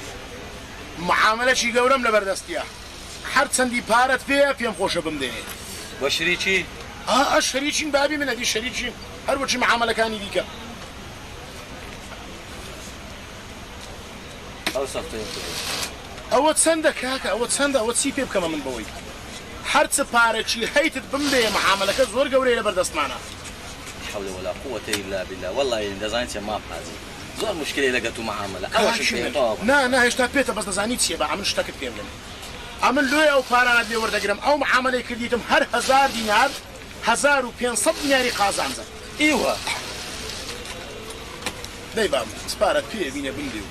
معاملەشی گەورەم لەبەردەستیە هەر چەندی پارەت پێیە پێم خۆشە بمدێنێت بە شریکی ئەش شەریکین بابی منەدی شەریکین هەر بۆچی معاملەکانی دیکە ئەو سەفتەیە ئەوە چەندە کاکە ئەوە چەندە ئەوە چی پێ بکەمە من بەوەی هەرچ پارەکی هەیتت بمدێ معاملەکە زۆر گەورەی لەبەردەستمانە حول ولا قوة إلا بالله والله دەزانین چێ ماپ حازی زۆر مشکلەی لەگەڵ تو معاملە ئەوەش نا هێشتا پێتە بەس دەزانی چیە بە ئەمن شتەکەت پێ بڵێم ئەمن لۆی ئەو پارانە لێ وەردەگرم ئەو معاملەی کردیتم هەر 1000 دینار 1500 دیناری قازانجە ئیوە دەی بام سپارەت پێ بینە بمدێ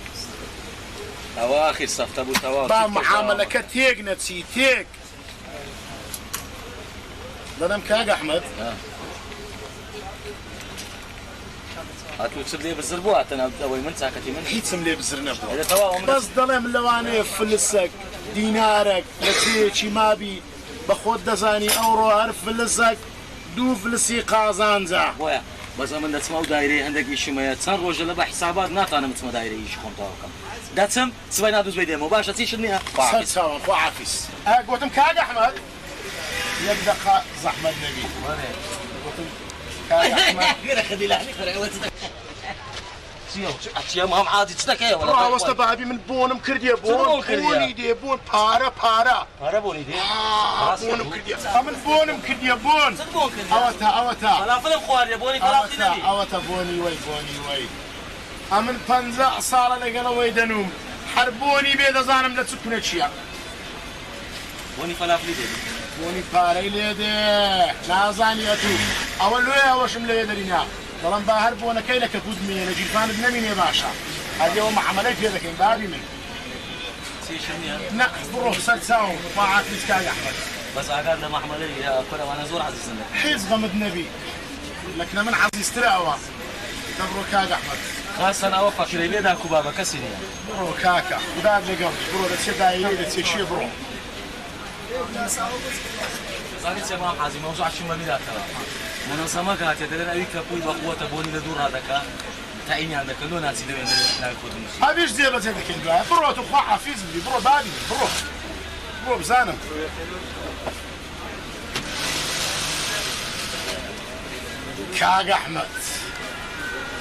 ئەوە ئاخر سەفتە بوو تەواو با معاملەکە تێک نەچی تێک دەڵێم کاگ ئەحمەد هاتوو چ لێ بزر بوو هاتەنە ئەوەی من چاکەتی من هیچم لێ بزر نەبووە تەواو بەس دەڵێم لەوانەیە فلسەک دینارێک لە چێکی مابی بە خۆت دەزانی ئەوڕۆ هەر فلسەک دوو فلسی قازانجە وایە بەس من دەچمە و دایرەی هەندێکی شمەیە چەند ڕۆژە لە بە حیسابات ناتوانم بچمە دایرەیەکی خۆم تەواو بکەم دەچم سبەی نادووز بێ دێمەوە باشە چیشت نییە سەر چاوم خواحافیز گوتم کاگ ئەحمەد یەک دەقا زەحمەت نەبی گوتم کاگ ئەحمەد چیە مام عادی چ دەکەی ڕاوەستە بابی من بۆنم کردیە بۆنی دێ بۆن پارە پارە بۆنی دێ بۆنم کردیە ئەمن بۆنم کردیە بۆن ئەوە فەلافڵم خواردیە بۆنی فەلافڵی نەبی ئەوەتە بۆنی وەی ئەمن 50 ساڵە لەگەڵەوەی دەنوم هەر بۆنی بێ دەزانم لە چ کونە چییە بۆنی فەلافڵی دێ بۆنی پارەی لێ دێ نازانیە تو ئەوە لێ ئەوەشم لێ دەرینا دەڵم با هەر بۆنەکەی لە کەپوت مێنە لە جیرفانت نەمینێ باشە هەدیەوە معاملەی پێ دەکەین بابی من نە بڕۆ سەر چاوم خواحافیز کاگ ئەحمەد بەس ئاگاد لە مەحمەلەی کۆرەوانە زۆر عەزیزن حیز غەمت نەبی لەکنە من عەزیزترە ئەوە دەبڕۆ کاگ ئەحمەد خاستن ئەوە فەقیرەی لێدا کوبابە کەسی نییە بڕۆ کاکە خودات لەگەڵ بڕۆ دەچێت دایرەی دەچێشیە بڕۆ زانیت چێ مام حازی مەوزوعی مەمیداتەوە منەزەمە کاتێ دەرێن ئەوی کەپووی بەقووەتە بۆنی لە دوو ڕادەکە تاینیان دەکەن لۆ ناچی دەوێن ناوی خۆت بنووسی هەمیش جێبەجێ دەکەین دوایە بڕۆ تو خواحافیز ببی بڕۆ بابی بڕۆ بزانم کاگ ئەحمەد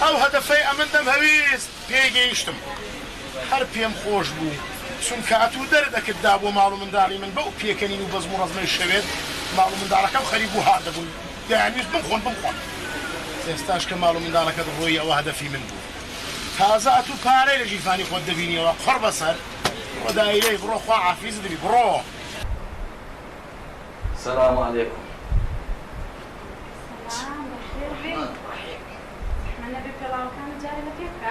ئەو هەدەفەی ئەمن دەمهەویست پێی گەیشتم هەر پێم خۆش بوو چونکە ئەتوو دەردەکردا بۆ ماڵ و منداڵی من بەو پێکەنین و بەزم و ڕەزمەی شەوێت ماڵ و منداڵەکەم خەریک و هات دەبوون دەیانویست بمخۆن ئێستاش کە ماڵ و منداڵەکەت ڕۆی ئەوە هەدەفی من بوو تازە ئەتوو پارەی لە ژیرفانی خۆت دەبینیەوە قڕ بەسەر بڕۆ دایرەی بڕۆ خواحافیز دەبی بڕۆ السلام عليكم. سلام بخير بك. احنا نبي بلاو كان جاري لكيفك؟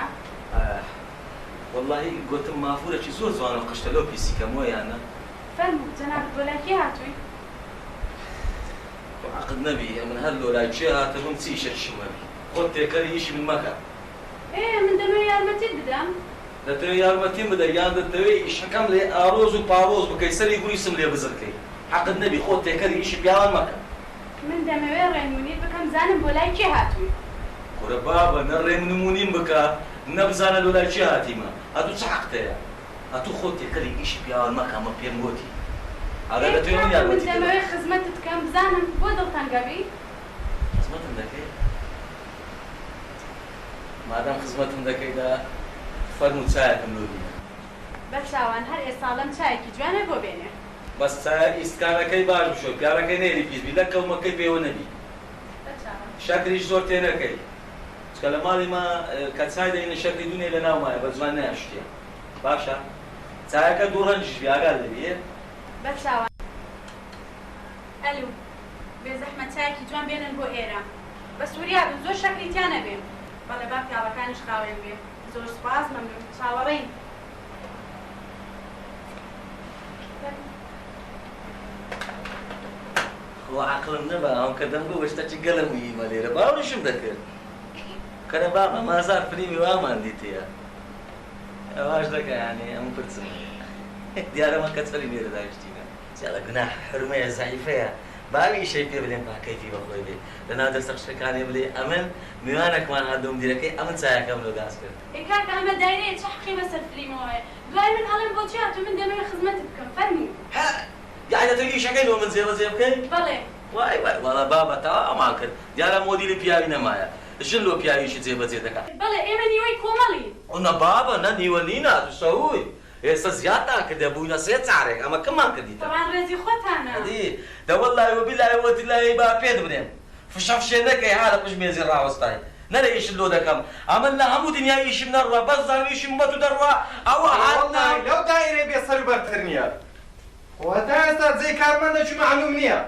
والله قلت ما فورك زور زوان القشتلو بيسي كموي أنا. فرموا جنابك ولا كي هاتوي؟ وعقد نبي من هاللو لا جهة تبون تسيشت شمالي. خد تكري إيش من مكان. ايه من دمي يارمتي بدم. دتوي يارمتي بدا يان دتوي إيش حكم لي أروز وباروز بكيسري يقول اسم لي بزركي. عقد نبي خد تكري إيش بيان مكان. من دمي وين منير بكم زانم ولا كي هاتوي؟ كورا بابا نرى من مونين بكا نبزانا لولا جهاتي ما. أتو سحقتها. أتو خد تكري إيش بيان مكان ما بيموتي. هذا دتوي من يارمتي. من دمي خدمتك كم زانم بودل تنقبي؟ خدمتهم ذكي ما دام خدمتهم ذكي ده فرموا تساعدهم لودينا بس شاوان هر إصالم شايكي جوانا بو بينه بس تساعد إستكانكي باش بشو بياركي نيري بيز بيدك ومكي بيو نبي بس شاوان شكري زور تينكي تكلم مالي ما كتساعد إن شكلي دوني لنا وما بزمان ناشتيا باشا تساعدك دورنج بياقال لبيه بس شاوان ألو بزحمة شايكي جوان بينن بو إيرا بس وريا زور شكلي تيانا بيه بەڵێ با پیاوەکانیش خاوێن بێ زۆر سوپاس مەمنون چاوەڕێین هو عقلم نبا هم كدم بو وشتا چی گلم ویما لێرە باوریشم دەکرد کەرە باقا مازار فریمی وامان دیتەیە ئەواش دەکە یعنی ئەم پرسم دیارەمە کەچەلی لێرە داشتینە جاڵە گوناح حرمەیە زعیفەیە باوی شەی پێ بڵێن با کەیفی بەخۆی بێ لەناو دەستە قشەکانی بڵێ ئەمن میوانێکمان هەردووم دیرەکەی ئەمن چایەکەم لۆ داس کرد ئێ کاکە ئەمە دایرەیە چ حەقی بەسەر فلیمەوەیە دوای من هەڵێم بۆ چی هاتوو من دەمەوێت خزمەتت بکەم فەرموو یعنی دەتەوێت ئیشەکەی لۆ من جێبەجێ بکەین بەڵێ وای وای وەڵا بابە تەوا ئەمان کرد دیارە مۆدیلی پیاوی نەمایە ژن لۆ پیاویشی جێبەجێ دەکات بەڵێ ئێمە نیوەی کۆمەڵی ئەونا بابە نە نیوە نینە دووسەووی ئێستا زیادتان کردە بووینە سێ چارێک ئەمە کەممان کردیتە تەوان ڕێزی خۆتانە دەوەڵای وەبیلای وەتیلای با پێت بنێم فشەفشێ نەکەی هارە پشت مێزی ڕاوەستای نەرە ئیشت لۆ دەکەم ئەمە لە هەموو دنیای ئیشم نەڕوە بەس زاویشم بەت و دەڕوە ئەوە هاتنا لەو دایرەی بێسەر و بەرتر نییە وەتا ئێستا جێی کارمەندێکی معلوم نییە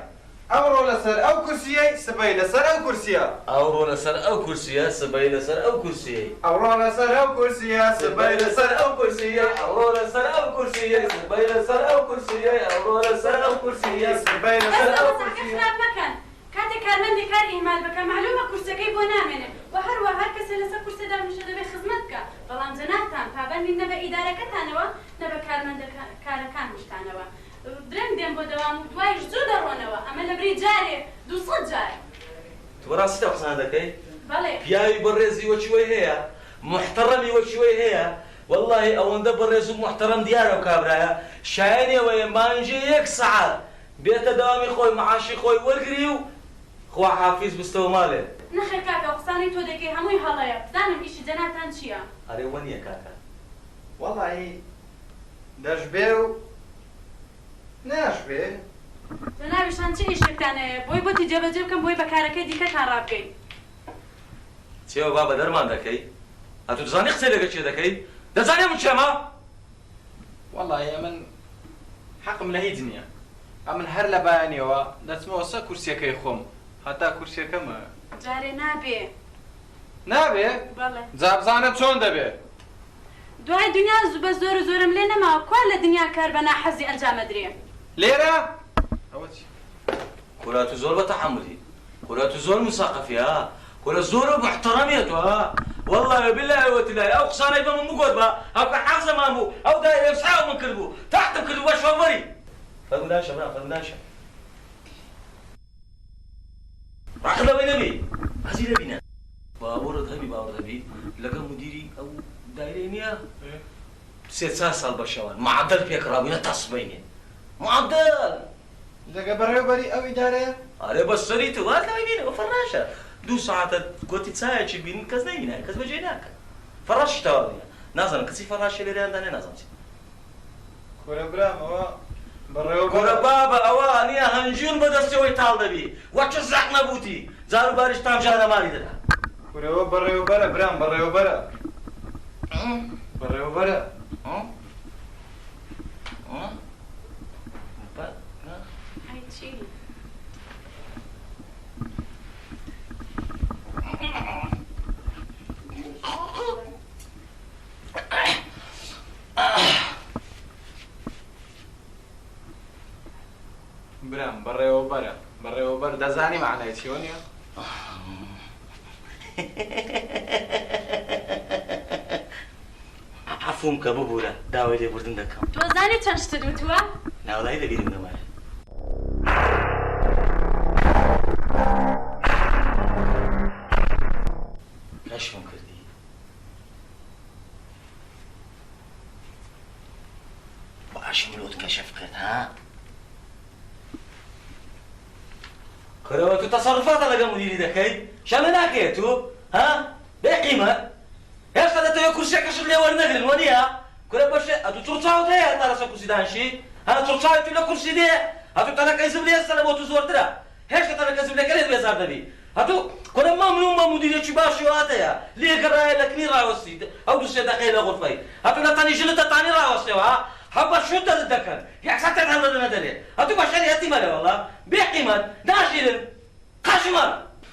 ئەوڕۆ لەسەر ئەو کورسیەی سبەی لەسەر ئەو کورسیە ئەوڕۆ لەسەر ئەو کورسیە سبەی لەسەر ئەو کورسیەی ئەوڕۆ لەسەر ئەو کورسیە سبەی لەسەر ئەو کورسیە ئەوڕۆ لەسەر ئەو کورسیە سبەی لەسەر ئەو کورسیە ئەوڕۆ لەسەر ئەو کورسیە سبەی لەسەر ئەو کورسیە خراپ مەکەن کاتێک کارمەندی کار ئیمال بکە معلومە کورسەکەی بۆ نامێنێ و هەروە هەر کەسێ لەسەر کورسەدا میشە دەبێت خزمەت بکە بەڵام جەنابتان پابەندی نە بە ئیدارەکەتانەوە نە بە کارمەندە کارەکان وشتانەوە درەنگ دێن بۆ دەوام و دوایش زوو دەڕۆنەوە ئەمە لە بری جارێ 200 جار تۆ ڕاستی قسە دەکەی بەڵێ پیاوی بەڕێزی وەچوەی هەیە محتەڕەمی وەچوەی هەیە والله ئەوەندە بەڕێز و محتەڕەم دیارە و کابرایە شایەنێوەیە مانجێ 1 سەعات بێتە داوامی خۆی معاشی خۆی وەرگری و خوا حافیز بستەوە ماڵێ نەخێر کاکە قسانی تۆ دەکەی هەمووی هەڵەیە بزانم ئیشی جەنابتان چییە ئەرێ وە نییە کاکە وەڵی دەشبێ و ناشبێ جەنابیشان چی ئیشێکتانەیە بۆی بۆتی جێبەجێ بکەم بۆی بەکارەکەی دیکەتان ڕابگەین چێوە بابە دەرمان دەکەی ئەتو دەزانی قسەی لەگە چێ دەکەی دەزانێ من چێمە وەڵی من حەقم لە هیچ نییە ئەمن هەر لە بەیانیەوە دەچمەوە سە کورسیەکەی خۆم هەتا کورسیەکەمە جارێ نابێ نابێ بەڵێ جا بزانە چۆن دەبێ دوای دنیا بە زۆر زۆرم لێ نەماوە کوا لە دنیا کار بە ناحەزی ئەنجامەدرێ لێرە ئەوە چی کورا تو زۆر بەتەحەملی کورا تو زۆر مساقفی ها کورا زۆر محتەڕەمیە تو ها والله بالله وتلای ئەو قسانەی بە من بگۆت بە ئەوکە حەقزەمان بوو ئەو دایرە ساو من کرد بوو تاحتم کرد بوو بە شۆڤەری فەرموداشە برا فەرموداشە ڕاقب لەوەی نەبی حەزی لەبینە باوەڕت هەبی باوەڕت هەبی لەگەڵ مدیری ئەو دایرەی نییە 3 ساڵ بەشەوە معدەل پێکڕابووینە تا سبەینێ معدەل لەگە بەڕێوەبەری ئەو ئیدارەیە ئارێ بە سەری تو واتەوەی بینە بە فەڕاشە 2 ساعتە گوتی چایەکی بین کەس نەبینای کەس بەجێ ناکە فەڕاشی تەواویە نازانم کەسی فەڕاشی لێرەیاندانێ نازانم چی کورە برام ئەوە بەڕێوەبەر کورە بابە ئەوە نییە هەنجون بەدەستەوەی تاڵ دەبی وەچ زەق نەبووتی جار و باریش تام جانەمالی دەدا کورەوە بەڕێوەبەرە برام بەڕێوەبەرە بەڕێوەبەرە ئای چی برام بەڕێوەبەرە بەڕێوەبەر دەزانی معنای چیوە نییە؟ عفوم کە ببوورە داوای لێبوردن دەکەم. تۆ زانی چەند شتت وتووە؟ ناوڵایی لەبیرم نەمایە. کەشفم کردی. باشم لۆت کەشف کرد ها؟ کەرەوە تو تەسەڕفاتە لەگەڵ مدیری دەکەیت؟ شەمە ناکەیت تو؟ ها؟ بێقیمە؟ هێشتا دەتەوێت کورسێکەشت لێ وەرنەگرن وە نییە؟ کورە بەشێ ئەتوو چوڕچاوت هەیە تا لەسەر کورسی دانشی؟ ها چوڕچاوی تو لە کورسی دێ؟ هەتوو تەنەکەی زبلێ ئێستا بۆ تو زۆرترە. هێشتا تەنەکە زبلەکە لێت بێزار دەبی. هەتوو کورە مەمنوون بە مدیرێکی باشی هاتەیە. لێگەڕایە لە کنی ڕاوەستی ئەو دوو سێ دەقەی لە غورفەی. هەتوو لە تەنی ژنتە تانی ڕاوەستەوە ها؟ هەبە شوت دەکەن. یەکسەر هەڵدەدەنە دەرێ. هەتوو بەشەری هەتیمە لێ وەڵا. بێقیمەت ناشیرن. قاشمە.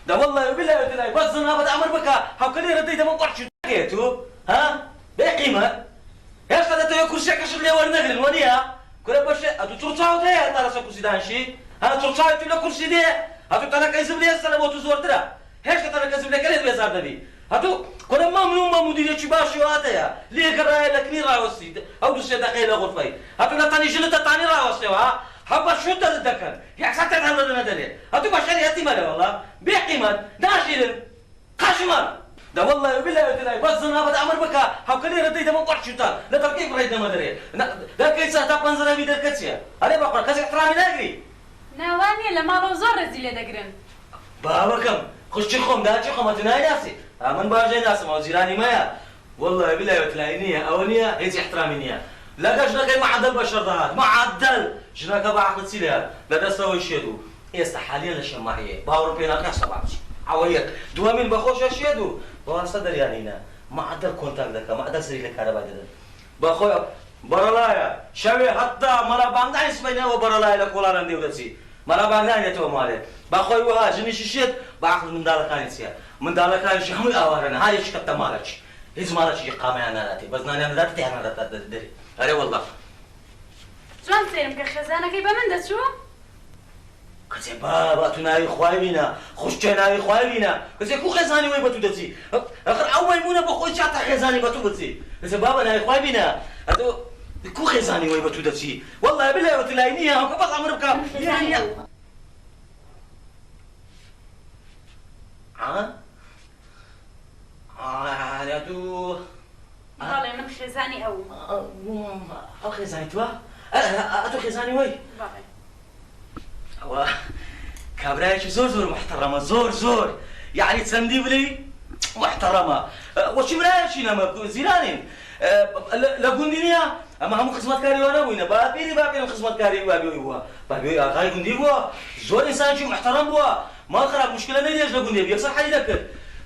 دا والله بالله وتلاقي بس انا بدي امر بك هاكلي رديت ما قرش تو ها بقيمه ايش هذا تو كل شيء كشف لي ورنغل ونيا كل باش ادو ترصاو ده ترى سكو سيدانشي انا ترصاو تو كل شيء ده هاتو انا كيزب لي السنه موت زورترا ايش انا كيزب لي كلي بيزار دبي هاتو كل ما ممنوع مدير شباشي هاتيا لي قراي لكني راوسي او دو سيدا قيله غرفي هاتو لا تاني جلته تاني راوسي ها هبا شو تذكر يا ساتر هذا ندري هاتو بشري يتيمه والله بقيمه ناشيرن قاشمه ده والله بالله وتلاقي بس انا بدي امر بك هاكلي رديت ما قرش تا لا تركيب ريد ما ادري ده كيس هتا بنزره بيد الكتيه علي بقول كذا احترامي ناقري ناواني لما لو زور زيله دقرن بابكم خش خم ده خم تناي ناسي من باجي ناس ما جيراني ما والله بالله وتلاقي نيه اوليه هيك احترامي نيه لا جناك معدل بشر ذات معدل جناك بعقد سيلها لا تسوي شيدو يستا حاليا للشماعيه باور بينا كاس بعض عويك دوامين بخوش شيدو وصدر يعني معدل كونتاكت دك معدل سري لك هذا بعد بخويا برلايا شوي حتى مرا بانداي اسمينا وبرلايا لك ولا رندي ودسي مرا بانداي تو مالك بخوي وها جني شيت باخذ من دالك كانسيا من دالك كان شحمل اوارنا هاي شكت مالك هيز مالك قامه انا راتي بس انا ذاتي انا دري أري والله. شلون سيرم كخزانة كيف من ده شو؟ كذا بابا تناي خوايبينا خشتناي خوايبينا كذا كو خزاني وين بتودتي آخر أول مونا بخوي شاطر خزاني بتودتي كذا بابا ناي خوايبينا هذا كو خزاني وين بتودتي والله بالله وتلاقينيها وكبر عمرك يعني يا تو والله من خزاني أو خزاني توا أتو خزاني وي والله كابرايش زور محترمة زور يعني تسندي بلي محترمة وش مرايش لما زيرانين لقندينيا أما هم خدمة كاري وانا وين بابي خدمة كاري بابي أخاي قندي بوا زور إنسان شو محترم بوا ما خرب مشكلة نيجي لقندي بيكسر حالي ذكر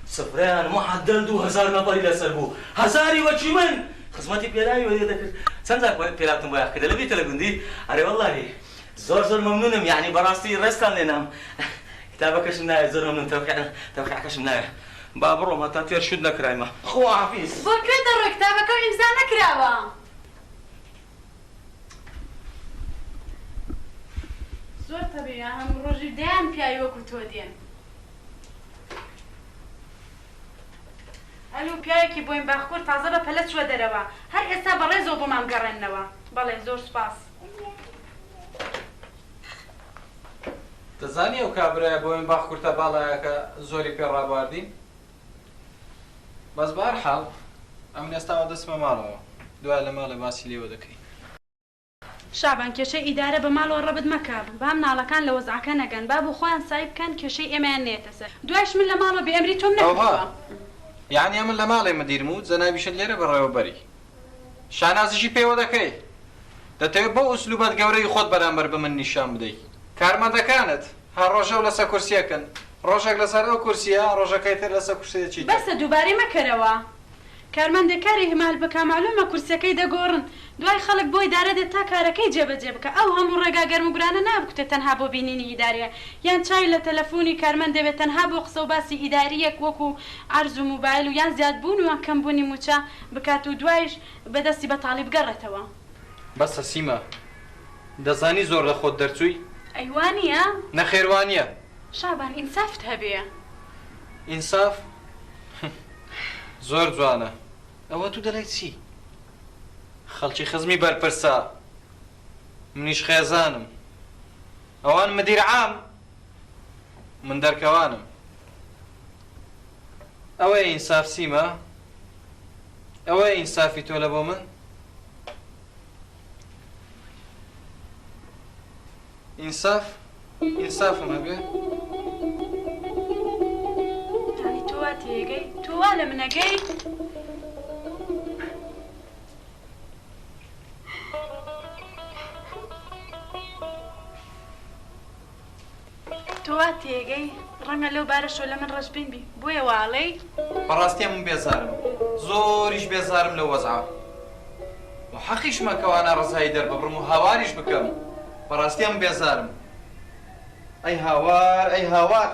سفران معدل 2000 نفر إلى سربو هزاري وشي من خدمتي بيلاي وهي ذكر سنزاك بيلاتم بيا كده لبي تلقندي أري والله زور ممنونم يعني براستي رستان لنام كتابك شمناي زور ممنون توقع شمناي بابرو ما تاتير شدنا كرايمة خو عفيس بكدر كتابك وإمزا نكراوا زور طبيعي هم روجي ديان بياي وكتو ديان ئەلو پیاوێکی بۆین باخکوور تازە بە پەلە چوە دەرەوە هەر ئێستا بەڕێزەوە بۆمان گەڕێنەوە بەڵێ زۆر سوپاس دەزانی ئەو کابرایە بۆین باخکوورتە باڵایەکە زۆری پێڕابواردین بەس بەهەرحاڵ ئەم ئێستاوە دەستمە ماڵەوە دوای لە ماڵێ باسی لێوە دەکەین شابان کێشەی ئیدارە بە ماڵەوە ڕەبت مەکە بام ناڵەکان لە وەزعەکە نەگەن با بۆ خۆیان سای بکەن کێشەی ئێمەیان نێتە سەر دوایش من لە ماڵەوە بێ ئەمری تۆم نەکردووە يعني من لە ماڵێ مدیرموت زەنابیشت لێرە بەڕێوەبەری شانازیشی پێوە دەکەی دەتەوێت بۆ ئوسلوبەت گەورەی خۆت بەرامبەر بە من نیشان بدەیت کارمەندەکانت هەر ڕۆژە و لەسەر کورسیەکەن ڕۆژێک لەسەر ئەو کورسیە ڕۆژەکەی تر لەسەر کورسیەکی بەسە دووبارەی مەکەرەوە کارمەندەکاری هەمال بکە معلومە کورسەکەی دەگۆڕن دوای خەڵک بۆ ئیدارە دێت تا کارەکەی جێبەجێ بکە ئەو هەموو ڕێگا گەرموگرانە نابکتێت تەنها بۆ بینینی ئیداریە یان چاوی لە تەلەفۆنی کارمەند دەبێت تەنها بۆ قسە و باسی ئیداریەک وەکو عەرز و موبایل و یان زیادبوون و یان کەمبوونی موچە بکات و دوایش بەدەستی بەتاڵی بگەڕێتەوە بەسە سیمە دەزانی زۆر لە خۆت دەرچووی ئەیوانە؟ نەخێوانە. شابان ئینسافت هەبێ. ئینساف؟ زۆر جوانە. ئەوە تو دەڵێ چی؟ خەڵکی خزمی بەرپرسا. منیش خێزانم. ئەوان مدیر عام. من دەرکەوانم. ئەوە ئینساف سیمە؟ ئەوە ئینسافی تۆ لە بۆ من؟ ئینساف؟ ئینسافم هەبێ؟ تانی تۆوا تێگەی؟ تۆوا لە منەگەی؟ تۆوا تێگەی؟ ڕەنگە لەو بارەشۆ لە من ڕەشبین بی بۆیە واڵەی؟ بەڕاستیە من بێزارم. زۆریش بێزارم لە وەزعە. و حەقیشمە کەوانە ڕزایی دەرببڕم و هاواریش بکەم. بەڕاستیە من بێزارم. ئەی هاوار، ئەی هاوار.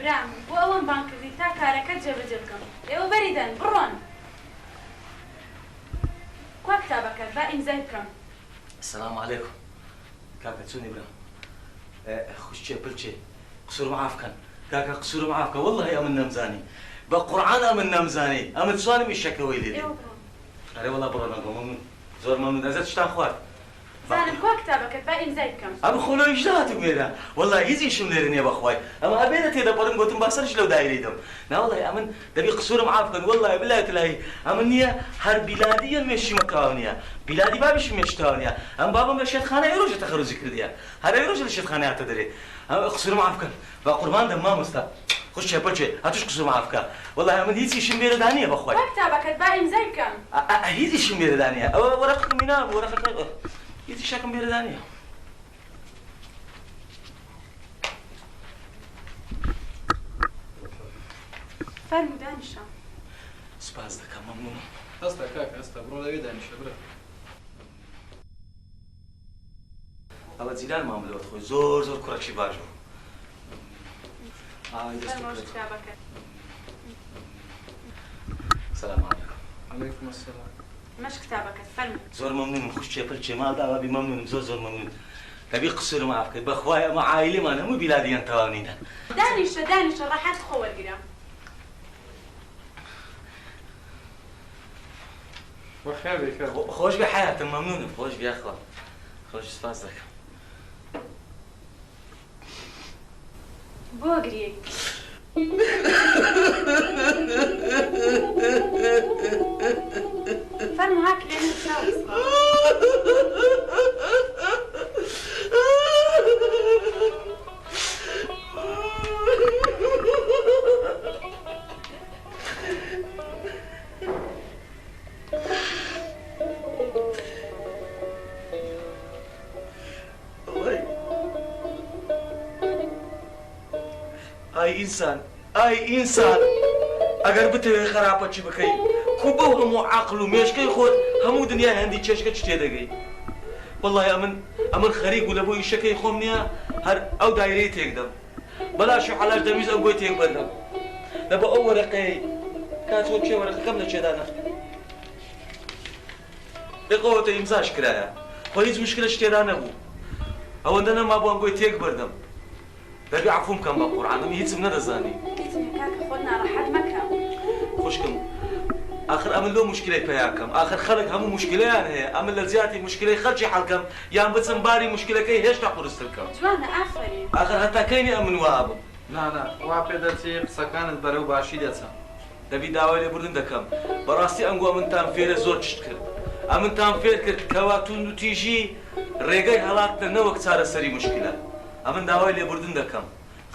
برام بۆ ئەوەم بان کردی تا کارەکە جێبەجێ بکەم. ئێوە بەریدەن بڕۆن. کوا کتابەکەت با ئیمزای بکەم. السلام عليكم. كاكا تسوني برا. خشي بلشي. قصور معافكن. كاكا قصور معافكن والله أمن نمزاني. بقرآن أمن نمزاني. أمن تسواني مش شكوي لي. أري والله برا نقوم زور ما من أزت شتان خوات. زانم کوا کتابەکەت با ئیمزای بکەم. أبو خلو إجداتك ميرا. والله يزي شو منيرني يا بخواي. أما أبينا تيدا برم قلتم باسرش لو دايري دم. لا والله أمن دبي قصور معافكن والله بالله تلاهي. أمن نيا هر بلاديا مشي مكانيا. بلادي بابش مشتانيا. أم بابا مشيت خانة يروج تخرج كرديا. هذا يروج لشيت خانة تدري. أم قصور معافكن. وقربان دم ما مستا. خش يا بلشي هاتوش قصور معافكن. والله أمن يزي شو منيرا دانيا بخواي. کوا کتابەکەت با ئیمزای بکەم. يزي شو منيرا دانيا. ورقة منام ورقة. يزي شاكم منيرا دانيا. فەرموو دانیشە. سپاس دەکەم مەمنونم. هەستا کاکە هەستا بڕۆ لەوێ دانیشە برە. ئەوە جیلان ماملەوەت خۆی زۆر زۆر کوڕێکی باشە. فەرموو کتابەکەت. سلام عليكم. عليكم السلام. مەش کتابەکەت فەرموو. زۆر مەمنونم خوشتێ پلچێ ماڵ داوابی مەمنونم زۆر مەمنون. دەبی قسر معاف کرد بەخوای ئەمە عایلێمان هەموو بیلادیان تەواو نینە. دانیشە ڕاحەت خۆ وەرگرە. بەخێر بێکە. خۆش بێ حیاتم مەمنونم خۆش بێ ئەخوا. خۆش سپاس دەکەم. بۆ گریەی. فەرموو ها کرێنی چاوەسڵا. ئای ئینسان ئەگەر بتەوێت خراپەچی بکەی کو بەو هەموو عەقڵ و مێشکەی خۆت هەموو دنیای هەندی چێشکە چ تێدەگەی وەڵڵاهی ئەمن خەریک و لە بۆ ئیشەکەی خۆم نییە هەر ئەو دایرەی تێکدەم بەلاش و حەلاش دەویست ئەو گۆی تێک بەردەم لە بە ئەو وەرەقەی کاتۆ کێ وەرەقەکەم لە چێدانە دقەوەتە ئیمزاش کرایە خۆ هیچ مشکلە تێدا نەبوو ئەوەندە نەما بۆ ئەم گۆی تێک بەردەم دەبی عەفوم بکەم بە قورعانم هیچم نەدەزانی کاکە خۆت ناڕەحەت مەکە خوشکم آخر ئەمن لۆ مشکلەی پەیاکەم آخر خەڵک هەموو مشکلەیان هەیە ئەمن لە زیاتی مشکلەی خەڵکی حەڵکەم یان بچم باری مشکلەکەی هێشتا قورستر بکەم جوانە ئافرین آخر هەتا کەینی ئەمن وابم نا وا پێ دەچێ قسەکانت بەرەو باشی دەچم دەبی داوای لێبوردن دەکەم بەڕاستی ئەنگۆ ئەمنتان فێرە زۆر چشت کرد ئەمنتان فێر کرد کەوا توند و تیژی ڕێگەی هەڵاتنە نەوەک چارەسەری مشکلە ئەمن داوای لێبوردن دەکەم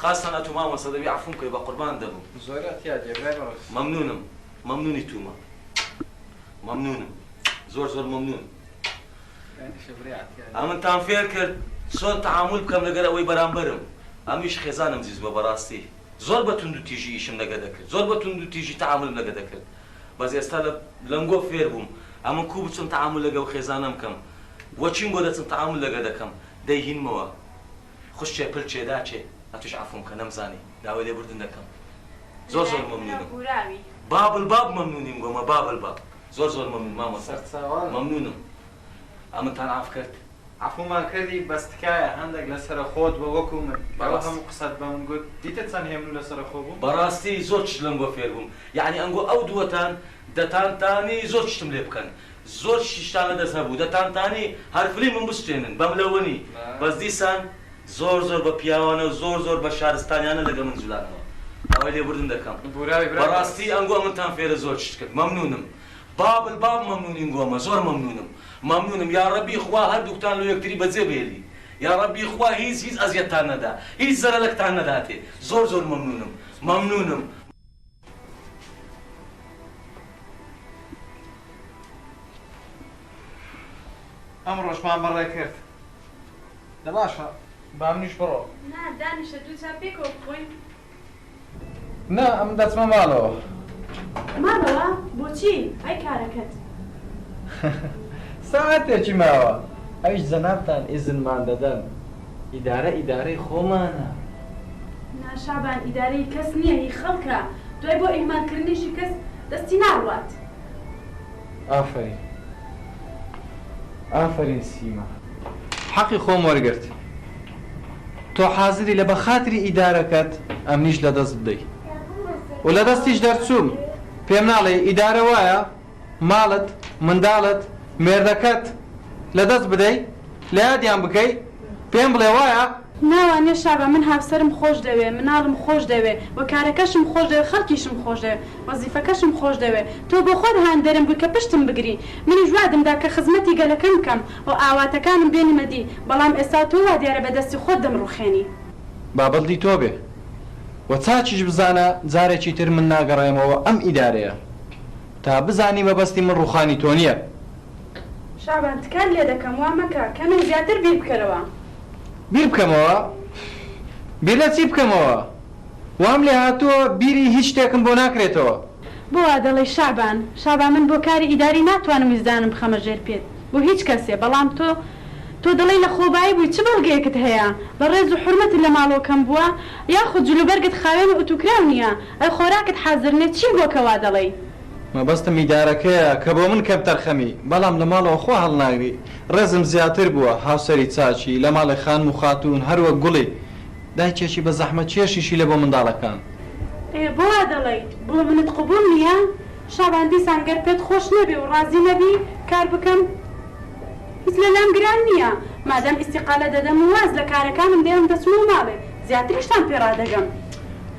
خاصەن ئەتو مامۆستا دەبی عەفوم بکەی بە قوربان دەبم زۆرەتیا جێبرای بەڕاست مەمنونم مەمنونی تومە مەمنونم زۆر مەمنون ئەمنتان فێر کرد چۆن تەعامل بکەم لەگەر ئەوەی بەرامبەرم ئەمیش خێزانم زیزمە بەڕاستی زۆر بە تونند و تیژی ئیشم لەگە دەکرد زۆر بە تونند و تیژی تەعاملم لەگە دەکرد بەس ئێستا لەنگۆ فێر بووم ئەمن کوو بچم تەعامل لەگە و خێزانم بکەم وەچین بۆ دەچم تەعامل لەگە دەکەم دەیهینمەوە خوشتێ پلچێ داچێ ئەتوش عەفوم کە نەمزانی داوای لێبوردن دەکەم زۆر مەمنونم بابل باب مەمنونیم گۆمە بابل باب زۆر مەمنون مامۆستا مەمنونم ئەمنتان عاف کرد عفومان کردی بەس تکایە هەندێک لەسرە خۆت بە وەکو من هەموو قسەت بە من گوت دیتە چەند هێمن لەسرە خۆ بوو بەڕاستی زۆر چ لەم بۆ فێر بووم یعنی ئەنگۆ ئەو دووەتان دەتانتانی زۆر شتم لێ بکەن زۆر شتان لە دەست هەبوو دەتانتانی هەرفلی من بستێنن بەم لەوەنی بەس دیسان زۆر بە پیاوانە و زۆر بە شارستانیانە لەگە من جوولانەوە ئەوەی لێبوردن دەکەم بەڕاستی ئەنگۆ منتان فێرە زۆر شت کرد مەمنونم باب مەمنونین گۆمە زۆر مەمنونم یا ڕەبی خوا هەردووکتان لە یەکتری بەجێ بێری یا ڕەبی خوا هیچ ئەزیەتتان نەدا هیچ زەرەلەکتان نەداتێ زۆر مەمنونم ئەم ڕۆژمان بەڕێ کرد دە باشە با منیش بڕۆ نا دانیشە دوو چا پێکەوە بخۆین نا ئەم دەچمە ماڵەوە ماڵەوە بۆچی ئەی کارەکەت ساعتێکی ماوە ئەویش جەنابتان ئیزنمان دەدەن ئیدارەی خۆمانە ناشابان ئیدارەی کەس نییە هی خەڵکە دوای بۆ ئیمانکردنیشی کەس دەستی ناڕوات ئافرین سیما حەقی خۆم وەرگرت تۆ حازری لە بەخاتری ئیدارەکەت ئەمنیش لەدەست بدەیت و لە دەستیش دەرچووم پێم ناڵێ ئیدارە وایە ماڵت منداڵت مێردەکەت لەدەست بدەیت لە یادیان بکەیت پێم بڵێ وایە ناوانێ شابە من هاوسەرم خۆش دەوێ مناڵم خۆش دەوێ و کارەکەشم خۆش دەوێ خەڵکیشم خۆش دەوێ وەزیفەکەشم خۆش دەوێ تۆ بۆ خۆت هاندەرم بووی کە پشتم بگری منیش وادمدا کە خزمەتی گەلەکەم بکەم و ئاواتەکانم بێنمەدی بەڵام ئێستا تۆ وا دیارە بەدەستی خۆت دەمڕوخێنی بابڵدی تۆ بێ و چاچیش بزانە جارێکی تر من ناگەڕێمەوە ئەم ئیدارەیە تا بزانی مەبەستی من ڕوخانی تۆ نییە شابان تکان لێ دەکەم وا مەکە کەمێک زیاتر بیر بکەرەوە بیر بکەمەوە بیر لە چی بکەمەوە وام لێ هاتووە بیری هیچ شتێکم بۆ ناکرێتەوە بۆ وا دەڵێ شابان من بۆ کاری ئیداری ناتوانم ویزدانم بخەمە ژێر پێت بۆ هیچ کەسێ بەڵام تۆ دەڵێ لە خۆبایی بووی چ بەڵگەیەکت هەیە بە ڕێز و حرمەت لە ماڵۆکەم بووە یاخود جلوبەرگت خاوێن و ئۆتوکراو نییە ئەی خۆراکت حازر نێت چی بۆ کەوا دەڵێ مەبەستم ئیدارەکەیە کە بۆ من کەم تەرخەمی بەڵام لە ماڵەوە خۆ هەڵناگری ڕێزم زیاتر بووە هاوسەری چاچی لە ماڵی خان و خاتون هەروە گوڵی دایکێکی بە زەحمەت چێشیشی لە بۆ منداڵەکان بۆ وا دەڵێیت بۆ منت قبول نییە شابان دیسان گەر پێت خۆش نەبێ و ڕازی نەبی کار بکەم هیچ لە لام گران نییە مادەم ئیستیقالە دەدەم و واز لە کارەکانم دێم دەچم و ماڵێ زیاتریشتان پێڕادەگەم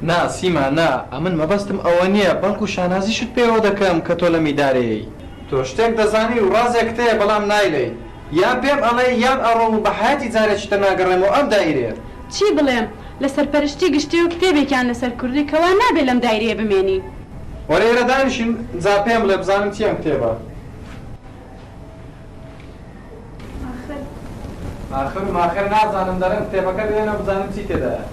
نا سیما نا ئەمن مەبەستم ئەوە نییە بەڵکو شانازیشت پێوە دەکەم کە تۆ لە میدارەیەی تۆ شتێک دەزانی و ڕازێک تەیە بەڵام نایلێ یان پێم ئەڵێ یان ئەڕۆم و بە حیاتی جارێکی تر ناگەڕێمەوە ئەم دایرێ چی بڵێم لە سەرپەرشتی گشتی و کتێبێکیان لەسەر کوردی کەوا نابێت لەم دایرەیە بمێنی وەرێرە دانیشین جا پێم بڵێ بزانم چیان کتێبە آخر نازانم دەرم کتێبەکە بێنە بزانم چی تێدایە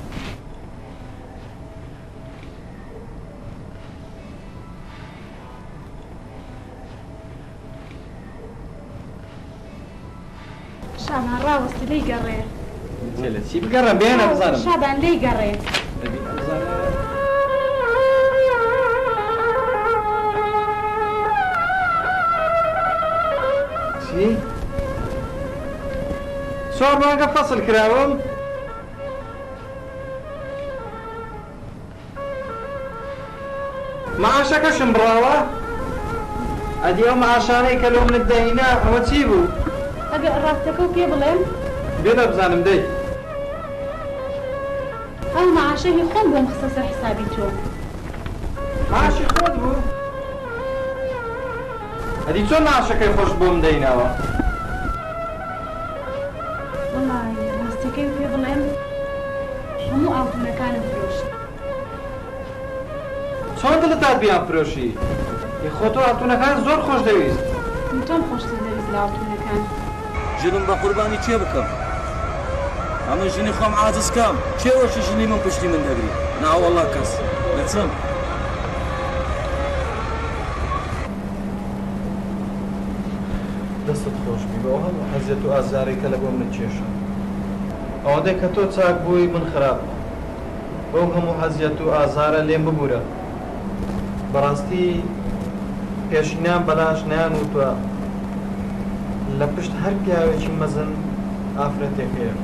شابان ڕاوەستی لێی گەڕێ لە چی بگەڕم بێنە بزانم شابان لێی گەڕێ چی؟ چۆر مانگە فەسڵ کراوم مەعاشەکەشم بڕاوە ئەدی ئەو مەعاشانەی کە لۆ منت دەهینا ئەوە چی بوو؟ ئەگە ڕاستەکە و پێ بڵێم بێدە بزانم دەی ئەو مەعاشەی خۆم بۆم خستە سەر حسابی تۆ ماشی خۆت بوو؟ ئەدی چۆن مەعاشەکەی خۆش بۆم دەیناوە؟ وەڵای ڕاستەکەی و پێ بڵێم هەموو ئاوتونەکانم فرۆشت چۆن دڵت داد بیان فرۆشی؟ خۆ تۆ ئاوتونەکان زۆر خۆش دەویست تۆم خۆشتر دەویست لە ئاوتونەکان ژنم بە قوربانی چێ بکەم ئەمە ژنی خۆم عاجز کەم چێوەشی ژنی من پشتی من دەگری ناوەڵا کەس دەچم دەستت خۆش بی بەوە هەموو حەزیەت و ئازارێک کە لە بۆ من کێشە ئەوەندەی کە تۆ چاک بووی من خراپ بەو هەموو حەزیەت و ئازارە لێم ببوورە بەڕاستی پێشینیان بەلاش نیان وتووە لە پشت هەر پیاوێکی مەزن ئافرەتێک هەیە.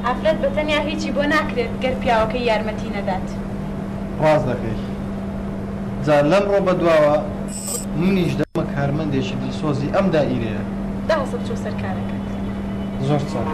ئافرەت بەتەنیا هیچی بۆ ناکرێت گەر پیاوەکەی یارمەتی نەدات. ڕاست دەکەی. جا لەمڕۆ بەدواوە منیش دەمە کارمەندێکی دڵسۆزی ئەم دائیرەیە. داوەسە بچۆ سەر کارەکەت. زۆر چاک.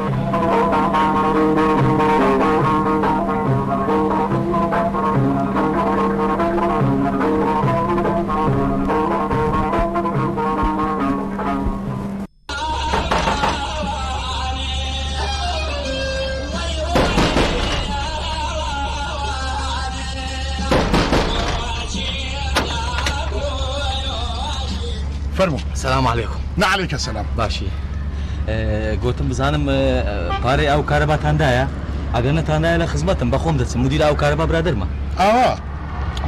فرمو. السلام عليكم. نعليك السلام. باشی گوتم بزانم پارەی ئەو کارەباتاندایە ئەگەر نەتاندایە لە خزمەتم بەخۆم دەچم مدیر ئەو کارەبا برادرمە.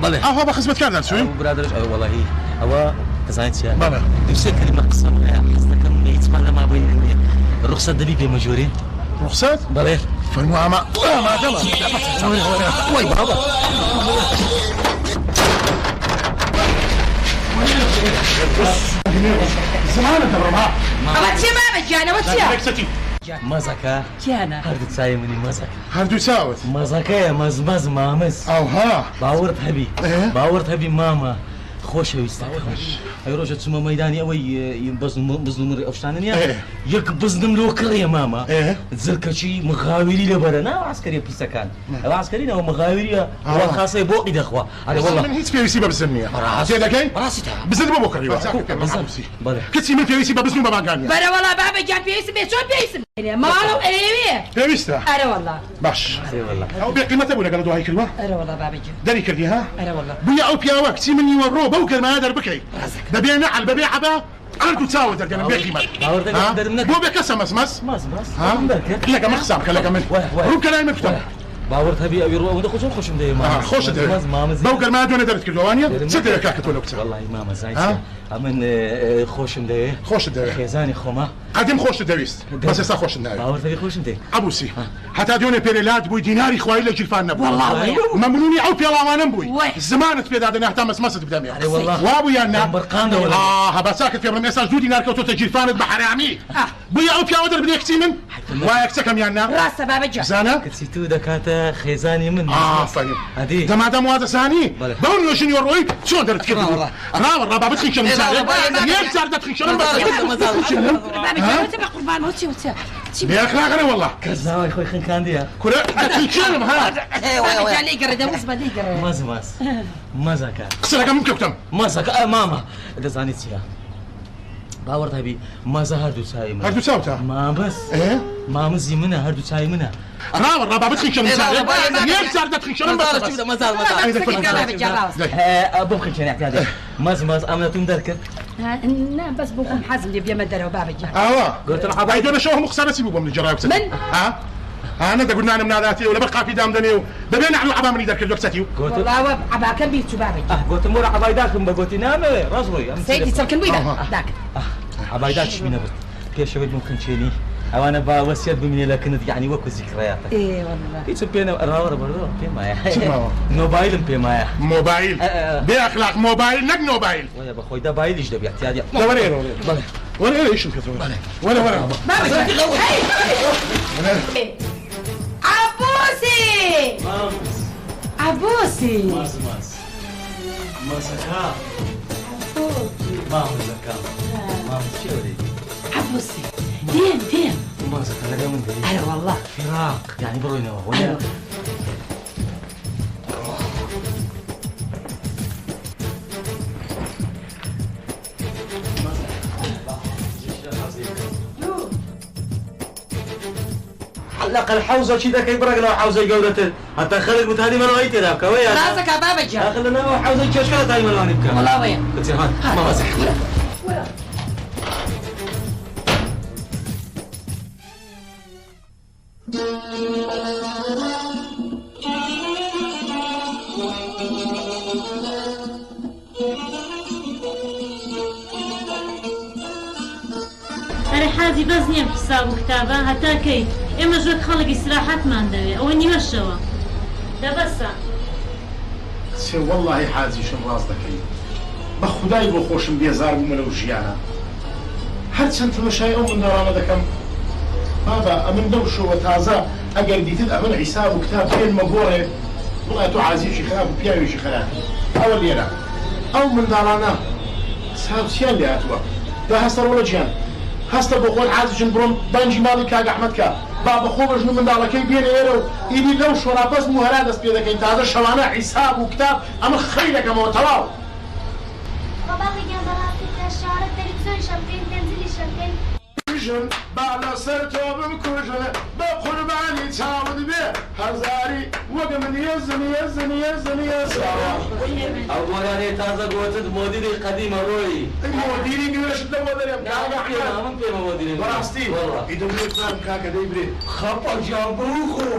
بەڵێ ئەوها بە خزمەتکار دەچوین برادرش وەڵاهی ئەوە دەزانیت چییە؟ بەڵێ دووسێ کەلیمە قسەم هەیە حەز دەکەم هیچمان لە مابەین نییە ڕوخسەت دەبی پێمە ژۆرێ. ڕوخسەت؟ بەڵێ فەرموو ئامادەمە. وای بابا زمانە دەڕۆما. ئەوە چێ مامە گیانەوە چییە؟ مەزەکە گیانە هەردوو چای منی مەزەکە هەردوو چاوت مەزەکەیە مەزمەز مامز ئەوها باوەرت هەبی باوەرت هەبی مامە خۆشەویستەکەم ئەی ڕۆژە چمە مەیدانی ئەوەی بزنمڕی ئەوشتانە نیە یەک بزنم لۆ کڕیە مامە زرکەچی مخاویری لەبەرە ناو عسکەریە پیسەکان ئەوە عسکەرینەوە مخاویریە ئەوە خاسەی بۆقی دەخوا من هیچ پێویستی بە بزن نییە تێدەکەی بزن بۆ کڕیوە کەچی من پێویستی بە بزن و بە بانگان نییە بەرەوەڵا بابە گیان پێویستم بێ چۆن پێویستم ماڵە و ئەوێ پێویستە ئەرەوەڵا باش ئەو بێقیمەتە بوو لەگەڵ دوای کردوە ئەرەوەڵا بابەجی دەری کردی ها ئەرەوەڵا بوویە ئەو پیاوە کچی منیوە ڕۆ بەو گەرمایە دەربکەی دەبێ نەعەل بەبێ عەبا هەردوو چاوە دەرگەنم بێقیمەت بۆ بێ کەسە مەزمەز لەگە من قسام کە لەگە من ڕووکە لای من کوتە باوەرت هەبی ئەوی ڕۆ ئەوەندە خۆشم دەوێ خۆشت دەوێت بەو گەرمایە دوێنێ دەرت کردووانیە چ دەوێت کاکە تۆ لە کچە وەڵڵاهی مامە زانیت ئەمن خۆشم دەوێ خۆشت دەوێت خێزانی خۆمە قەدیم خۆشت دەویست بەس ئێستا خۆشت ناوێت باوەرت هەبی خۆشم دێ ئەبووسی هەتا دوێنێ پێرێلات بووی دیناری خوای لە جیرفان نەبوو مەمنونی ئەو پێڵاوانم بووی زمانت پێدادەنا هەتا مەسمەست بدەمێ وا بوو یان نا هەبا چاکت پێ بڵێم ئێستا زوو دینار کەوتۆتە جیرفانت بە حەرامی بوویە ئەو پیاوە دەربنێ کچی من وایە کچەکەم یان نا ڕاستە بابەجی زانە کچی تو دەکاتە خێزانی من دەمادەم وا دەزانی بەو نوێژنی وەڕۆی چۆن دەرت کردەوە ڕاوە بابەت خینکەم یەک جار دەتخینکەم بێخلاقەنە وەڵڵا کەس ناوای خۆی خنکاندیە کورە دەتخینکەم ها مەز مەزەکە قسە لەگەڵ من کەوتم مەزەکە مامە دەزانیت چییە باوەڕ هەبی مەزە هەردوو چاوی من هەردوو چاوتە مامزی منە هەردوو چاوی منە ڕاوە ڕابابەت خینکەم یەک جار دەتخینکەم بۆ خینکەنی احتیاجێ مەز ئەمەتون دەرکرد نا بەس بۆ خۆم حەزم لێ بێمە دەرەوە بابەجی ئاوا گوتم عەبای دۆ لەشەوە هەموو قسە بەچی بوو بۆم لە جێڕای قسە من ئانە دەگوتنانم ناداتی و لەبەر قاپی دام دەنێ و دەبێ نەعلو عەبا منی دەرکردووە قسەتی و وڵاوە عەباکەم بیر چوو بابەجی گوتم وەرە عەبای داکەم بە گوتی نامەوێ ڕاستڕۆی سەیدی چەڵکن بوویدا داکە عەبای دا چی نەبرد پێشەوەی بم خنچێنی ئەوانە با وەسیەت بمینێ لە کند یعنی وەکو زیکڕەیاتە هیچم پێ ڕاوەڕە بەردەوە پێم وایە مۆبایلم پێم وایە مۆبایل بێ ئەخلاق مۆبایل نەک نۆبایل وایە بەخۆی دەبایلیش دەبێ احتیاجە وەرە ئێشم کردەوە وەرە عەبوسی عەبوسی مەزەکە مامزەکە مامز چی وەرەی عەبوسی دێم مازەکە لەگە من دەری ئەرە وەڵڵا فراق یعنی بڕۆینەوە لەقەل حەوزە چی دەکەی بڕێک لەو حەوزەی گەورەتر هەتا خەڵک متانی مەلەوەی تێدا بکەوەیە ڕاستەکە بابەجی داخل لەناوە حەوزەی کێشکە لە تای مەلەوانی بکە وەڵاوەیە کچی هات مامەزە ئەرە حازی بەس نییە حساب و کتابە هەتاکەی ئێمە ژۆک خەڵکی سراحەتمان دەوێ ئەوە نیوەشەوە دەبەسە وەڵڵاهی حازیشم ڕاست دەکەی بە خودای بۆ خۆشم بێزار بوومە لەو ژیانە هەرچەند تەمەشای ئەو منداڵانە دەکەم بابا ئەمن دەو شۆوە تازە ئەگەر دیتت ئەمن حیساب و کتاب پێنمە گۆڕێ بڵێ تۆ عازیشی خراپ و پیاوێکی خراپی ئەوە لێرە ئەو منداڵانە ساوسیان لێ هاتووە دا هەستە ڕۆڵە گیان هەستە بۆ خۆت عازیشن بڕۆم بانگی ماڵی کاک ئەحمەدکە با بەخۆ بەژن و منداڵەکەی بێنە ئێرە و ئیدی لەو شۆڕاپەست و هەرا دەست پێ دەکەین تازە شەوانە حیساب و کتاب ئەمە خەی دەکەمەوە تەواو باباقی گیان بەڕاستی شارە تەلەڤیزۆن شەمکەین تەنزیلی شەمکەین کوژن با لەسەر تۆ بمکوژن بە قوربانی چاوت بێ هەزاری وەگە من ێزن ئەو گۆرانەی تازە گۆتت مۆدیری قەدیمە ڕۆی مۆدیری گوێشت لەوە دەرێم من پێمە مۆدیری بەڕاستی ئیدەبێت بام کاکە دەیبرێ خەپە گیان بڕوخۆ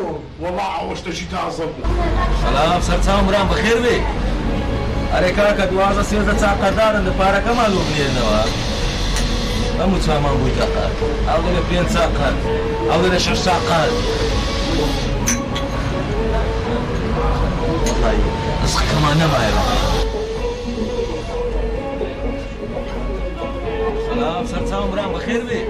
وەڵا ئەوەشتەشی تازە بوو سەلام سەرچاوم برام بەخێر بێ ئەرێ کاکە دوازە سێزدە چاقەدارن لە پارەکەمان لۆ بنێنەوە هەموو چامان بووی دەقات ئەو لە 5 چاقات ئەو لە 6 چاقات ڕزقەکەمان نەمایەوە سەلام سەرچاوم برام بەخێر بێ